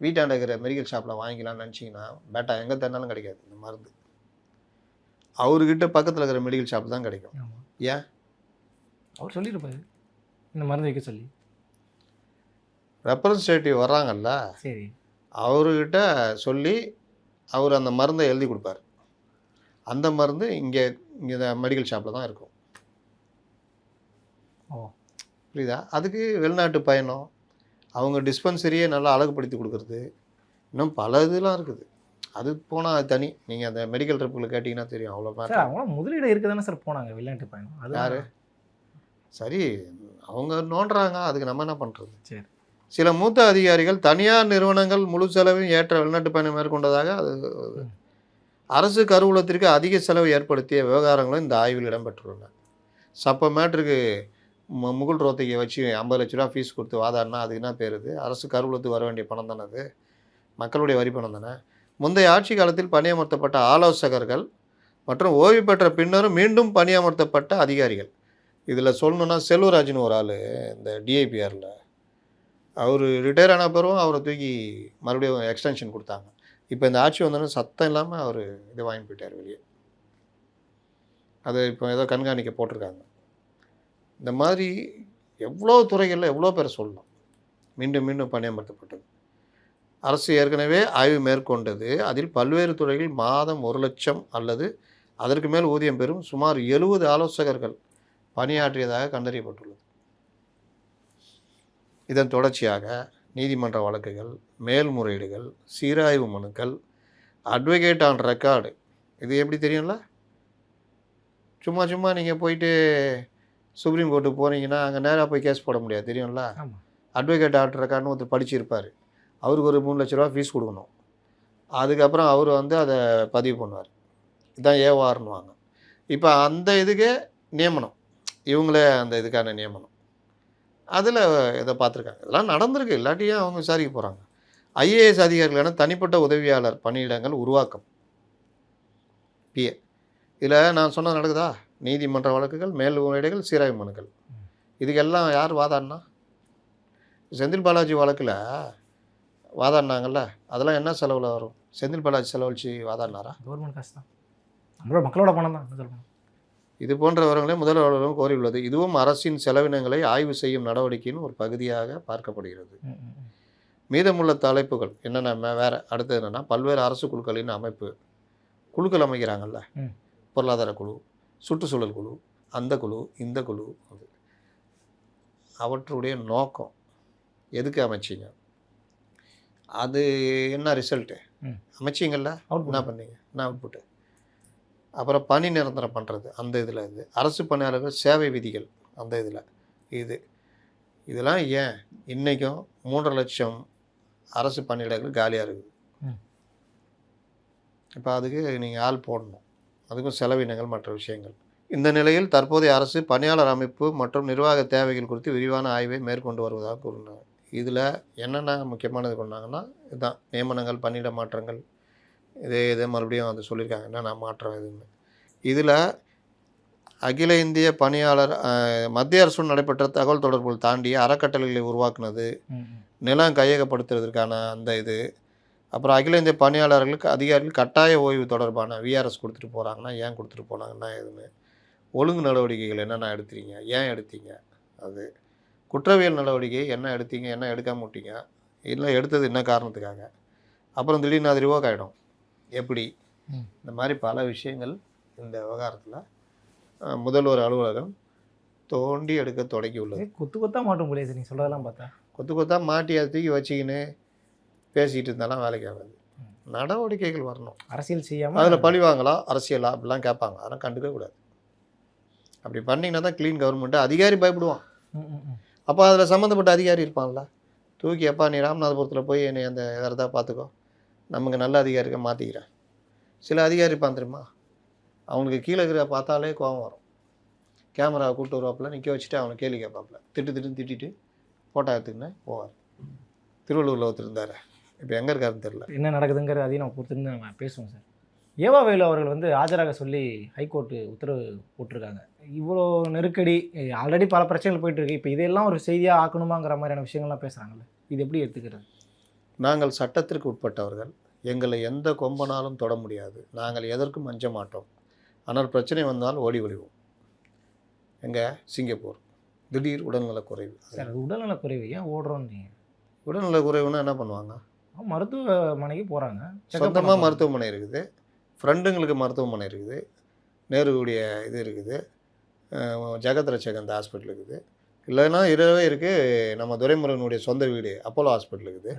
வீட்டாண்ட இருக்கிற மெடிக்கல் ஷாப்பில் வாங்கிக்கலாம்னு நினச்சிங்கன்னா பேட்டா எங்கே தந்தாலும் கிடைக்காது இந்த மருந்து. அவர்கிட்ட பக்கத்தில் இருக்கிற மெடிக்கல் ஷாப் தான் கிடைக்கும். ஏன்? அவர் சொல்லியிருப்பாரு இந்த மருந்து வைக்க சொல்லி. ரெப்ரசன்டேட்டிவ் வர்றாங்கல்ல, சரி, அவர்கிட்ட சொல்லி அவர் அந்த மருந்தை எழுதி கொடுப்பார். அந்த மருந்து இங்கே மெடிக்கல் ஷாப்பில் தான் இருக்கும். புரியுதா? அதுக்கு வெளிநாட்டு பயணம், அவங்க டிஸ்பென்சரியே நல்லா அழகுபடுத்தி கொடுக்குறது, இன்னும் பல இதெல்லாம் இருக்குது. அது போனால் அது தனி. நீங்கள் அந்த மெடிக்கல் ட்ரிப்பில் கேட்டிங்கன்னா தெரியும். அவ்வளோ சார் அவங்க முதலீடு இருக்குது தானே சார் போனாங்க வெளிநாட்டு பயணம். அது யார்? சரி, அவங்க நோண்டுறாங்க, அதுக்கு நம்ம என்ன பண்ணுறது? சரி. சில மூத்த அதிகாரிகள் தனியார் நிறுவனங்கள் முழு செலவையும் ஏற்ற வெளிநாட்டு பயணம் மேற்கொண்டதாக அது அரசு கருவூலத்திற்கு அதிக செலவு ஏற்படுத்திய விவகாரங்களும் இந்த ஆய்வில் இடம்பெற்றுள்ளன. சப்ப மேட்ருக்கு முகுல் ரோத்திகை வச்சு 50 லட்ச ரூபா ஃபீஸ் கொடுத்து வாதாடினா அதுக்கு என்ன பேர்? இது அரசு கருவூலத்துக்கு வர வேண்டிய பணம் தானே, அது மக்களுடைய வரி பணம் தானே. முந்தைய ஆட்சி காலத்தில் பணியமர்த்தப்பட்ட ஆலோசகர்கள் மற்றும் ஓய்வு பெற்ற பின்னரும் மீண்டும் பணியமர்த்தப்பட்ட அதிகாரிகள். இதில் சொல்லணுன்னா செல்வராஜ்னு ஒரு ஆள் இந்த டிஐபிஆரில் அவர் ரிட்டையர் ஆன பிறகும் அவரை தூக்கி மறுபடியும் எக்ஸ்டென்ஷன் கொடுத்தாங்க. இப்போ இந்த ஆட்சி வந்தோடனே சத்தம் இல்லாமல் அவர் இது வாங்கி போயிட்டார் வெளியே. அதை இப்போ ஏதோ கண்காணிக்க போட்டிருக்காங்க. இந்த மாதிரி எவ்வளோ துறைகளில் எவ்வளோ பேரை சொல்லலாம் மீண்டும் மீண்டும் பணியமர்த்தப்பட்டது. அரசு ஏற்கனவே ஆய்வு மேற்கொண்டது. அதில் பல்வேறு துறைகளில் மாதம் 1 லட்சம் அல்லது அதற்கு மேல் ஊதியம் பெறும் சுமார் 70 ஆலோசகர்கள் பணியாற்றியதாக கண்டறியப்பட்டுள்ளது. இதன் தொடர்ச்சியாக நீதிமன்ற வழக்குகள், மேல்முறையீடுகள், சீராய்வு மனுக்கள், அட்வொகேட் ஆன் ரெக்கார்டு. இது எப்படி தெரியும்ல? சும்மா சும்மா நீங்கள் போயிட்டு சுப்ரீம் கோர்ட்டுக்கு போனீங்கன்னா அங்கே நேராக போய் கேஸ் போட முடியாது, தெரியும்ல? அட்வொகேட் ஆன் ரெக்கார்டுன்னு ஒருத்தர் படிச்சிருப்பார். அவருக்கு ஒரு 3 லட்ச ரூபா ஃபீஸ் கொடுக்கணும். அதுக்கப்புறம் அவர் வந்து அதை பதிவு பண்ணுவார். இதுதான் ஏவார்னுவாங்க. இப்போ அந்த இதுக்கே நியமனம், இவங்களே அந்த இதுக்கான நியமனம். அதில் இதை பார்த்துருக்காங்க. இதெல்லாம் நடந்திருக்கு, இல்லாட்டியும் அவங்க விசாரிக்க போகிறாங்க. ஐஏஎஸ் அதிகாரிகளான தனிப்பட்ட உதவியாளர் பணியிடங்கள் உருவாக்கம், பிஏ. இதில் நான் சொன்னது நடக்குதா? நீதிமன்ற வழக்குகள், மேல்முறையீடுகள், சீராய்வு மனுக்கள். இதுக்கெல்லாம் யார் வாதாடினா? செந்தில் பாலாஜி வழக்கில் வாதாடினாங்கல்ல, அதெல்லாம் என்ன செலவில் வரும்? செந்தில் பாலாஜி செலவழிச்சு வாதாடினாரா? கவர்மெண்ட் காசு தான், நம்மளோட மக்களோட பணம் தான் சொல்லணும். இது போன்ற விவரங்களை முதல்வர் அலுவலகம் கோரியுள்ளது. இதுவும் அரசின் செலவினங்களை ஆய்வு செய்யும் நடவடிக்கையின் ஒரு பகுதியாக பார்க்கப்படுகிறது. மீதமுள்ள தலைப்புகள் என்னென்ன வேறு அடுத்தது என்னென்னா, பல்வேறு அரசு குழுக்களின் அமைப்பு. குழுக்கள் அமைக்கிறாங்கல்ல, பொருளாதார குழு, சுற்றுச்சூழல் குழு, அந்த குழு, இந்த குழு. அது அவற்றுடைய நோக்கம், எதுக்கு அமைச்சிங்க, அது என்ன ரிசல்ட்டு, அமைச்சிங்கல்ல என்ன பண்ணீங்க, என்ன அவுட்புட்டு. அப்புறம் பணி நிரந்தரம் பண்ணுறது, அந்த இதில் இது அரசு பணியாளர்கள் சேவை விதிகள், அந்த இதில் இதெல்லாம் ஏன் இன்றைக்கும் 3.5 லட்சம் அரசு பணியிடங்கள் காலியாக இருக்குது. இப்போ அதுக்கு நீங்கள் ஆள் போடணும், அதுக்கும் செலவினங்கள் மற்ற விஷயங்கள். இந்த நிலையில் தற்போதைய அரசு பணியாளர் அமைப்பு மற்றும் நிர்வாக தேவைகள் குறித்து விரிவான ஆய்வை மேற்கொண்டு வருவதாக கூறினார். இதில் என்னென்ன முக்கியமானது கொண்டாங்கன்னா, இதுதான் நியமனங்கள், பணியிட மாற்றங்கள், இதே மறுபடியும் அது சொல்லியிருக்காங்க என்னென்ன மாற்றம் எதுன்னு. இதில் அகில இந்திய பணியாளர் மத்திய அரசுடன் நடைபெற்ற தகவல் தொடர்புகள் தாண்டி அறக்கட்டளைகளை உருவாக்குனது, நிலம் கையகப்படுத்துறதுக்கான அந்த இது. அப்புறம் அகில இந்திய பணியாளர்களுக்கு அதிகாரிகள் கட்டாய ஓய்வு தொடர்பான விஆர்எஸ் கொடுத்துட்டு போகிறாங்கன்னா ஏன் கொடுத்துட்டு போனாங்கன்னா எதுன்னு, ஒழுங்கு நடவடிக்கைகள் என்னென்ன எடுத்தீங்க, ஏன் எடுத்தீங்க, அது குற்றவியல் நடவடிக்கை என்ன எடுத்தீங்க, என்ன எடுக்காம விட்டீங்க, இல்லை எடுத்தது என்ன காரணத்துக்காக, அப்புறம் திடீர்னு அது ரிவோக் ஆகிடும் எப்படி, இந்த மாதிரி பல விஷயங்கள் இந்த விவகாரத்தில் முதல்வர் அலுவலகம் தோண்டி எடுக்க தொடங்கி உள்ளது. கொத்தாக மாட்டும் போலே நீ சொல்கிறதெல்லாம் பார்த்தா, கொத்தாக மாட்டி அதை தூக்கி வச்சுக்கின்னு பேசிகிட்டு இருந்தாலும் வேலைக்கு ஆகாது. நடவடிக்கைகள் வரணும். அரசியல் செய்யாமல் அதில் பழி வாங்கலாம், அரசியலா அப்படிலாம் கேட்பாங்க, அதெல்லாம் கண்டுக்கவே கூடாது. அப்படி பண்ணிங்கன்னா தான் க்ளீன் கவர்மெண்ட்டு. அதிகாரி பயப்படுவான். அப்போ அதில் சம்மந்தப்பட்ட அதிகாரி இருப்பான்ல, தூக்கி எப்பா நீ ராமநாதபுரத்தில் போய் என்னை அந்த இதை பார்த்துக்கோ, நமக்கு நல்ல அதிகாரிக்க மாற்றிக்கிறேன். சில அதிகாரி இருப்பான் தெரியுமா, அவங்களுக்கு கீழே இருக்கிற பார்த்தாலே கோபம் வரும். கேமராவை கூப்பிட்டு வருவாப்பில், நிற்க வச்சுட்டு அவனை கேள்வி கேட்பாப்பில், திட்டிட்டு ஃபோட்டோ எடுத்துக்கின்னு போவார். திருவள்ளூரில் ஒருத்தர் இருந்தார், இப்போ எங்கே இருக்காருன்னு தெரியல. என்ன நடக்குதுங்கிறது அதையும் நம்ம பொறுத்திருந்து நம்ம பேசுவோம் சார். ஏவாவேலு அவர்கள் வந்து ஆஜராக சொல்லி ஹைகோர்ட்டு உத்தரவு போட்டிருக்காங்க. இவ்வளோ நெருக்கடி, ஆல்ரெடி பல பிரச்சனைகள் போயிட்டுருக்கு, இப்போ இதெல்லாம் ஒரு செய்தியாக ஆக்கணுமாங்கிற மாதிரியான விஷயங்கள்லாம் பேசுகிறாங்கல்ல, இது எப்படி எடுத்துக்கிறது? நாங்கள் சட்டத்திற்கு உட்பட்டவர்கள், எங்களை எந்த கொம்பனாலும் தொட முடியாது, நாங்கள் எதற்கும் அஞ்ச மாட்டோம், ஆனால் பிரச்சனை வந்தால் ஓடி ஒளிவோம். எங்கே? சிங்கப்பூர். திடீர் உடல்நலக்குறைவு. சார் அது உடல்நலக்குறைவு ஏன் ஓடுறோம் நீங்கள்? உடல்நலக்குறைவுன்னா என்ன பண்ணுவாங்க? மருத்துவமனைக்கு போகிறாங்க, சொந்தமாக மருத்துவமனை இருக்குது, ஃப்ரெண்டுங்களுக்கு மருத்துவமனை இருக்குது, நேருடைய இது இருக்குது, ஜெகத் ரட்சக் அந்த ஹாஸ்பிட்டல் இருக்குது, இல்லைன்னா இரவே இருக்குது நம்ம துரைமுருகனுடைய சொந்த வீடு அப்போலோ ஹாஸ்பிட்டல் இருக்குது.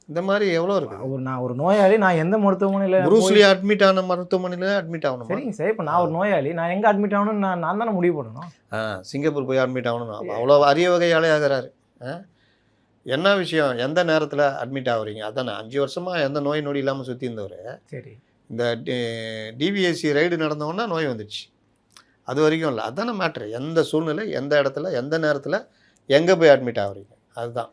இந்த மாதிரி எவ்வளோ இருக்குது. நான் ஒரு நோயாளி, நான் எந்த மருத்துவமனையில் ப்ரூஸ்லி அட்மிட் ஆன மருத்துவமனையில் அட்மிட் ஆகணும். சரிங்க சார், இப்போ நான் ஒரு நோயாளி, நான் எங்கே அட்மிட் ஆகணும்னு நான் தானே முடிவு பண்ணணும். சிங்கப்பூர் போய் அட்மிட் ஆகணும், அவ்வளோ அரிய வகையாலே ஆகிறாரு. என்ன விஷயம், எந்த நேரத்தில் அட்மிட் ஆகுறீங்க, அதானே 5 வருஷமாக எந்த நோய் நொடி இல்லாமல் சுற்றி இருந்தவர். சரி, இந்த டிவிஎஸ்சி ரைடு நடந்தவொன்னா நோய் வந்துடுச்சு, அது வரைக்கும் இல்லை. அதுதானே மேட்ரு. எந்த சூழ்நிலை, எந்த இடத்துல, எந்த நேரத்தில் எங்கே போய் அட்மிட் ஆகுறீங்க, அதுதான்.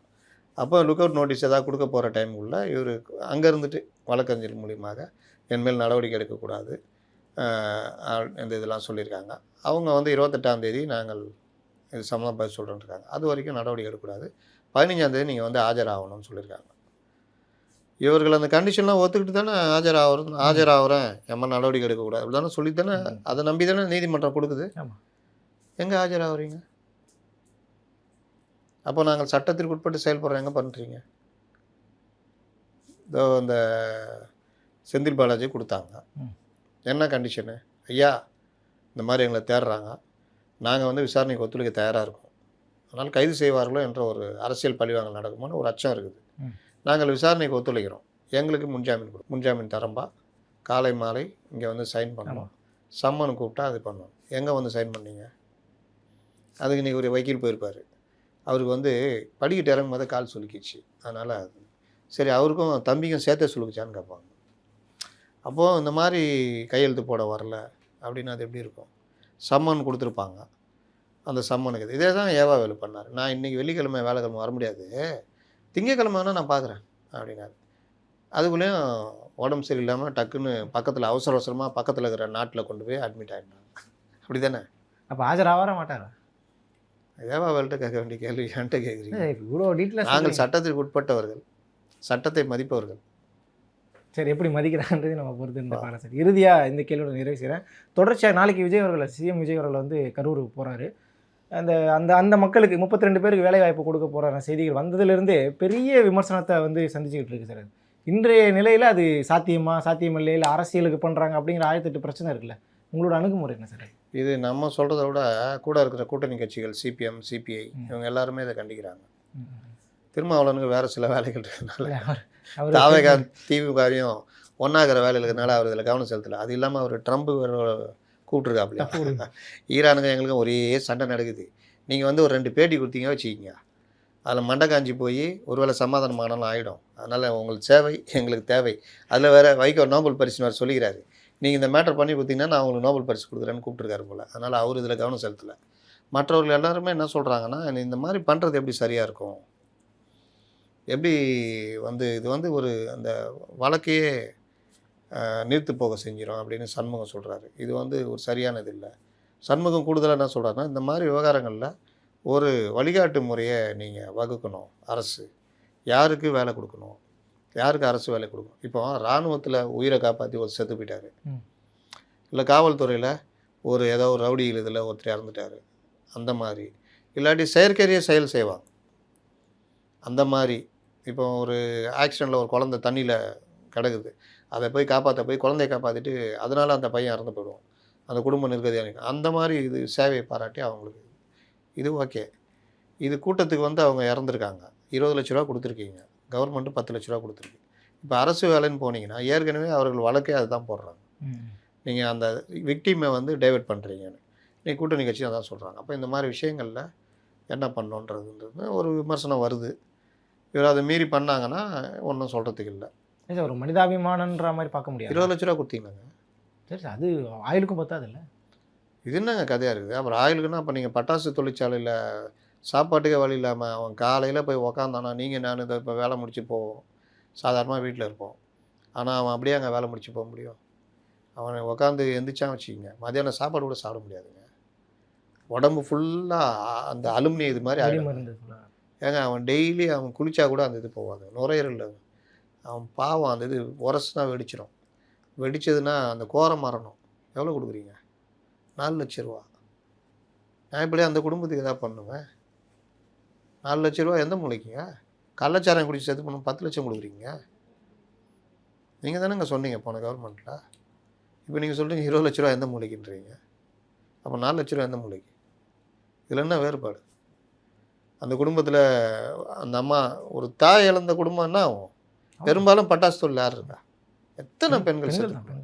அப்போ லுக் அவுட் நோட்டீஸ் ஏதாவது கொடுக்க போகிற டைமுக்குள்ளே இவர் அங்கே இருந்துட்டு வழக்கறிஞர் மூலியமாக என்மேல் நடவடிக்கை எடுக்கக்கூடாது, இந்த இதெல்லாம் சொல்லியிருக்காங்க. அவங்க வந்து 28ஆம் தேதி நாங்கள் இது சம்மந்தம் பதில் சொல்கிறோன்னு இருக்காங்க. அது வரைக்கும் நடவடிக்கை எடுக்கக்கூடாது. 15ஆம் தேதி நீங்கள் வந்து ஆஜராகணும்னு சொல்லியிருக்காங்க. இவர்கள் அந்த கண்டிஷன்லாம் ஒத்துக்கிட்டு தானே ஆஜராகிறேன் எம்மா நடவடிக்கை எடுக்கக்கூடாது அப்படி தானே சொல்லி தானே அதை நம்பி தானே நீதிமன்றம் கொடுக்குது. ஆமாம். எங்கே ஆஜராகிறீங்க? அப்போ நாங்கள் சட்டத்திற்கு உட்பட்டு செயல்படுறோம் எங்கே பண்ணுறீங்க? இதோ இந்த செந்தில் பாலாஜி கொடுத்தாங்க. என்ன கண்டிஷனு? ஐயா இந்த மாதிரி எங்களை தேடுறாங்க, நாங்கள் வந்து விசாரணைக்கு ஒத்துழைக்க தயாராக இருக்கோம், அதனால் கைது செய்வார்களோ என்ற ஒரு அரசியல் பழிவாங்கல் நடக்குமோன்னு ஒரு அச்சம் இருக்குது. நாங்கள் விசாரணைக்கு ஒத்துழைக்கிறோம், எங்களுக்கு முன்ஜாமீன் முன்ஜாமீன் தரம்பா, காலை மாலை இங்கே வந்து சைன் பண்ணணும், சம்மன் கூப்பிட்டா அது பண்ணணும். எங்கே வந்து சைன் பண்ணீங்க? அதுக்கு இன்றைக்கி ஒரு வக்கீல் போயிருப்பார், அவருக்கு வந்து படிக்கிட்டு இறங்கும் போது கால் சுலுக்கிச்சு, அதனால் அது சரி அவருக்கும் தம்பிக்கும் சேர்த்தே சுலுக்குச்சான்னு கேட்பாங்க. அப்போது இந்த மாதிரி கையெழுத்து போட வரல அப்படின்னு அது எப்படி இருக்கும்? சம்மன் கொடுத்துருப்பாங்க, அந்த சம்மனுக்கு இதே தான் ஏவாவேலு பண்ணார். நான் இன்றைக்கி வெள்ளிக்கிழமை வேலைக்கிழமை வர முடியாது, திங்கக்கிழமை வேணால் நான் பார்க்குறேன் அப்படின்னாரு. அதுக்குள்ளேயும் உடம்பு சரியில்லாமல் டக்குன்னு பக்கத்தில் அவசர அவசரமாக பக்கத்தில் இருக்கிற நாட்டில் கொண்டு போய் அட்மிட் ஆகிட்டாங்க. அப்படி தானே? அப்போ ஆஜராக மாட்டாரா? ஏவாவேல்கிட்ட கேட்க வேண்டிய கேள்வி என்கிட்ட கேட்குறீங்க. இவ்வளோ டீட்டெயிலாக நாங்கள் சட்டத்திற்கு உட்பட்டவர்கள், சட்டத்தை மதிப்பவர்கள். சரி, எப்படி மதிக்கிறான்றது நம்ம பொறுத்து இந்த பாடம். சரி, இறுதியாக இந்த கேள்வியோட நிறைவு செய்கிறேன். தொடர்ச்சியாக நாளைக்கு விஜய் அவர்கள் சிஎம் விஜய் அவர்கள் வந்து கரூருக்கு போகிறாரு. அந்த அந்த அந்த மக்களுக்கு 32 பேருக்கு வேலை வாய்ப்பு கொடுக்க போகிற செய்திகள் வந்ததுலேருந்தே பெரிய விமர்சனத்தை வந்து சந்திச்சுக்கிட்டு இருக்கு சார். இன்றைய நிலையில் அது சாத்தியம் இல்லை, இல்லை அரசியலுக்கு பண்ணுறாங்க அப்படிங்கிற 1008 பிரச்சனை இருக்குல்ல, உங்களோட அணுகுமுறை என்ன சார்? இது நம்ம சொல்கிறத விட கூட இருக்கிற கூட்டணி கட்சிகள் சிபிஎம், சிபிஐ இவங்க எல்லாருமே இதை கண்டிக்கிறாங்க. திருமாவளவனுக்கு வேறு சில வேலைகள் இருக்கிறதுனால, தாவேகா திமுகவையும் ஒன்றாகிற வேலையில் இருக்கிறதுனால அவர் இதில் கவனம் செலுத்தலை. அது இல்லாமல் அவர் ட்ரம்ப் கூப்பிட்ருக்காப்புல, ஈரானுங்க எங்களுக்கும் ஒரே சண்டை நடக்குது, நீங்கள் வந்து ஒரு 2 பேட்டி கொடுத்தீங்க வச்சுக்கிங்க, அதில் மண்டை காஞ்சி போய் ஒருவேளை சமாதானமானாலும் ஆகிடும், அதனால் உங்களுக்கு சேவை எங்களுக்கு தேவை. அதில் வேறு வைகோ நோபல் பரிசுன்னு வேறு சொல்லிக்கிறாரு, நீங்கள் இந்த மேட்டர் பண்ணி கொடுத்தீங்கன்னா நான் உங்களுக்கு நோபல் பரிசு கொடுக்குறேன்னு கூப்பிட்ருக்காரு போல். அதனால் அவர் இதில் கவனம் செலுத்தலை. மற்றவர்கள் எல்லாருமே என்ன சொல்கிறாங்கன்னா, இந்த மாதிரி பண்ணுறது எப்படி சரியாக இருக்கும், எப்படி வந்து இது வந்து ஒரு அந்த வழக்கையே நிறுத்து போக செஞ்சிடும் அப்படின்னு சண்முகம் சொல்கிறாரு. இது வந்து ஒரு சரியானது இல்லை. சண்முகம் கூடுதலாக என்ன சொல்கிறாருன்னா, இந்த மாதிரி விவகாரங்களில் ஒரு வழிகாட்டு முறையை நீங்கள் வகுக்கணும். அரசு யாருக்கு வேலை கொடுக்கணும், யாருக்கு அரசு வேலை கொடுக்கணும். இப்போ இராணுவத்தில் உயிரை காப்பாற்றி ஒரு செத்து போயிட்டார், இல்லை காவல்துறையில் ஏதோ ஒரு ரவுடிகள் இதில் ஒருத்தர் இறந்துட்டார், அந்த மாதிரி இல்லாட்டி செயற்கையே செயல் செய்வாங்க. அந்த மாதிரி இப்போ ஒரு ஆக்சிடெண்ட்டில் ஒரு குழந்தை தண்ணியில் கிடக்குது, அதை போய் குழந்தைய காப்பாற்றிட்டு அதனால் அந்த பையன் இறந்து போயிடுவோம், அந்த குடும்பம் நிற்கதியாக அந்த மாதிரி இது சேவையை பாராட்டி அவங்களுக்கு இது ஓகே. இது கூட்டத்துக்கு வந்து அவங்க இறந்துருக்காங்க, 20 லட்ச ரூபா கொடுத்துருக்கீங்க, கவர்மெண்ட்டு 10 லட்ச ரூபா கொடுத்துருக்கு. இப்போ அரசு வேலைன்னு போனீங்கன்னா ஏற்கனவே அவர்கள் வழக்கே அதுதான் போடுறாங்க, நீங்கள் அந்த விக்டிமை வந்து டைவெர்ட் பண்ணுறீங்கன்னு நீங்கள் கூட்டணி கட்சி அதான் சொல்கிறாங்க. அப்போ இந்த மாதிரி விஷயங்களில் என்ன பண்ணணுன்றதுன்றது ஒரு விமர்சனம் வருது. இவர் அதை மீறி பண்ணாங்கன்னா ஒன்றும் சொல்கிறதுக்கு இல்லை. ஒரு மனிதாபிமானன்ற மாதிரி பார்க்க முடியாது. 20 லட்ச ரூபா கொடுத்தீங்களாங்க? சரி, அது ஆயிலுக்கும் பத்தாது இல்லை. இது என்னங்க கதையாக இருக்குது? அப்புறம் ஆயிலுக்குன்னா அப்போ நீங்கள் பட்டாசு தொழிற்சாலையில் சாப்பாட்டுக்கே வழி இல்லாமல் அவன் காலையில் போய் உக்காந்தானா, நீங்கள் நான் இதை இப்போ வேலை முடிச்சு போவோம், சாதாரணமாக வீட்டில் இருப்போம், ஆனால் அவன் அப்படியே அங்கே வேலை முடிச்சு போக முடியும்? அவனை உக்காந்து எந்திரிச்சான் வச்சுக்கிங்க, மதியானம் சாப்பாடு கூட சாப்பிட முடியாதுங்க, உடம்பு ஃபுல்லாக அந்த அலுமினியம் இது மாதிரி ஆகிடும். ஏங்க அவன் டெய்லி அவன் குளித்தா கூட அந்த இது போவாது, நுரையீரல் அவன் பாவம், அந்த இது உரசுனா வெடிச்சிடும். வெடிச்சதுன்னா அந்த கோரம் மரணம். எவ்வளோ கொடுக்குறீங்க? 4 லட்ச ரூபா. நான் இப்படியே அந்த குடும்பத்துக்கு எதாவது பண்ணுவேன். 4 லட்ச ரூபா எந்த மூளைக்குங்க? கள்ளச்சாரம் குடிச்சு சேர்த்து பண்ண 10 லட்சம் கொடுக்குறீங்க. நீங்கள் தானேங்க சொன்னீங்க போன கவர்மெண்ட்டில். இப்போ நீங்கள் சொல்கிறீங்க 20 லட்ச ரூபா எந்த மூளைக்குன்றீங்க. அப்போ 4 லட்ச ரூபா எந்த மூளைக்கு? இதில் என்ன வேறுபாடு? அந்த குடும்பத்தில் அந்த அம்மா ஒரு தாய் இழந்த குடும்பம் என்ன ஆகும்? பெரும்பாலும் பட்டாசு தொழில் யார் இருக்கா? எத்தனை பெண்கள் சேர்த்து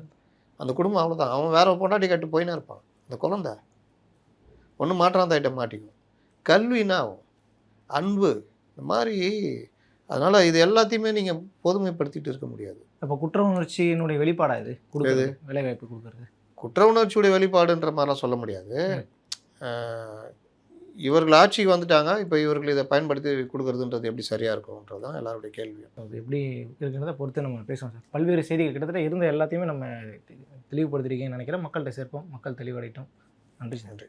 அந்த குடும்பம் அவ்வளோதான். அவன் வேற பொண்டாட்டி கட்டு போயினா இருப்பான். அந்த குழந்தை ஒன்று மாற்றாந்தாயிட்ட மாட்டிக்கும். கல்வினா ஆகும், அன்பு, இந்த மாதிரி. அதனால் இது எல்லாத்தையுமே நீங்கள் பொதுமைப்படுத்திட்டு இருக்க முடியாது. அப்போ குற்ற உணர்ச்சியினுடைய வெளிப்பாடா இது கொடுக்குறது, வேலைவாய்ப்பு கொடுக்குறது? குற்ற உணர்ச்சியுடைய வெளிப்பாடுன்ற மாதிரிலாம் சொல்ல முடியாது. இவர்கள் ஆட்சிக்கு வந்துட்டாங்க, இப்போ இவர்கள் இதை பயன்படுத்தி கொடுக்குறதுன்றது எப்படி சரியாக இருக்கும்ன்றது தான் எல்லாருடைய கேள்வியும். அது எப்படி இருக்குன்றதை பொறுத்து நம்ம பேசுவோம் சார். பல்வேறு செய்திகள் கிட்டத்தட்ட இருந்த எல்லாத்தையுமே நம்ம தெளிவுபடுத்திருக்கீங்கன்னு நினைக்கிறேன். மக்கள்கிட்ட சேர்ப்போம், மக்கள் தெளிவடையட்டும். நன்றி. நன்றி.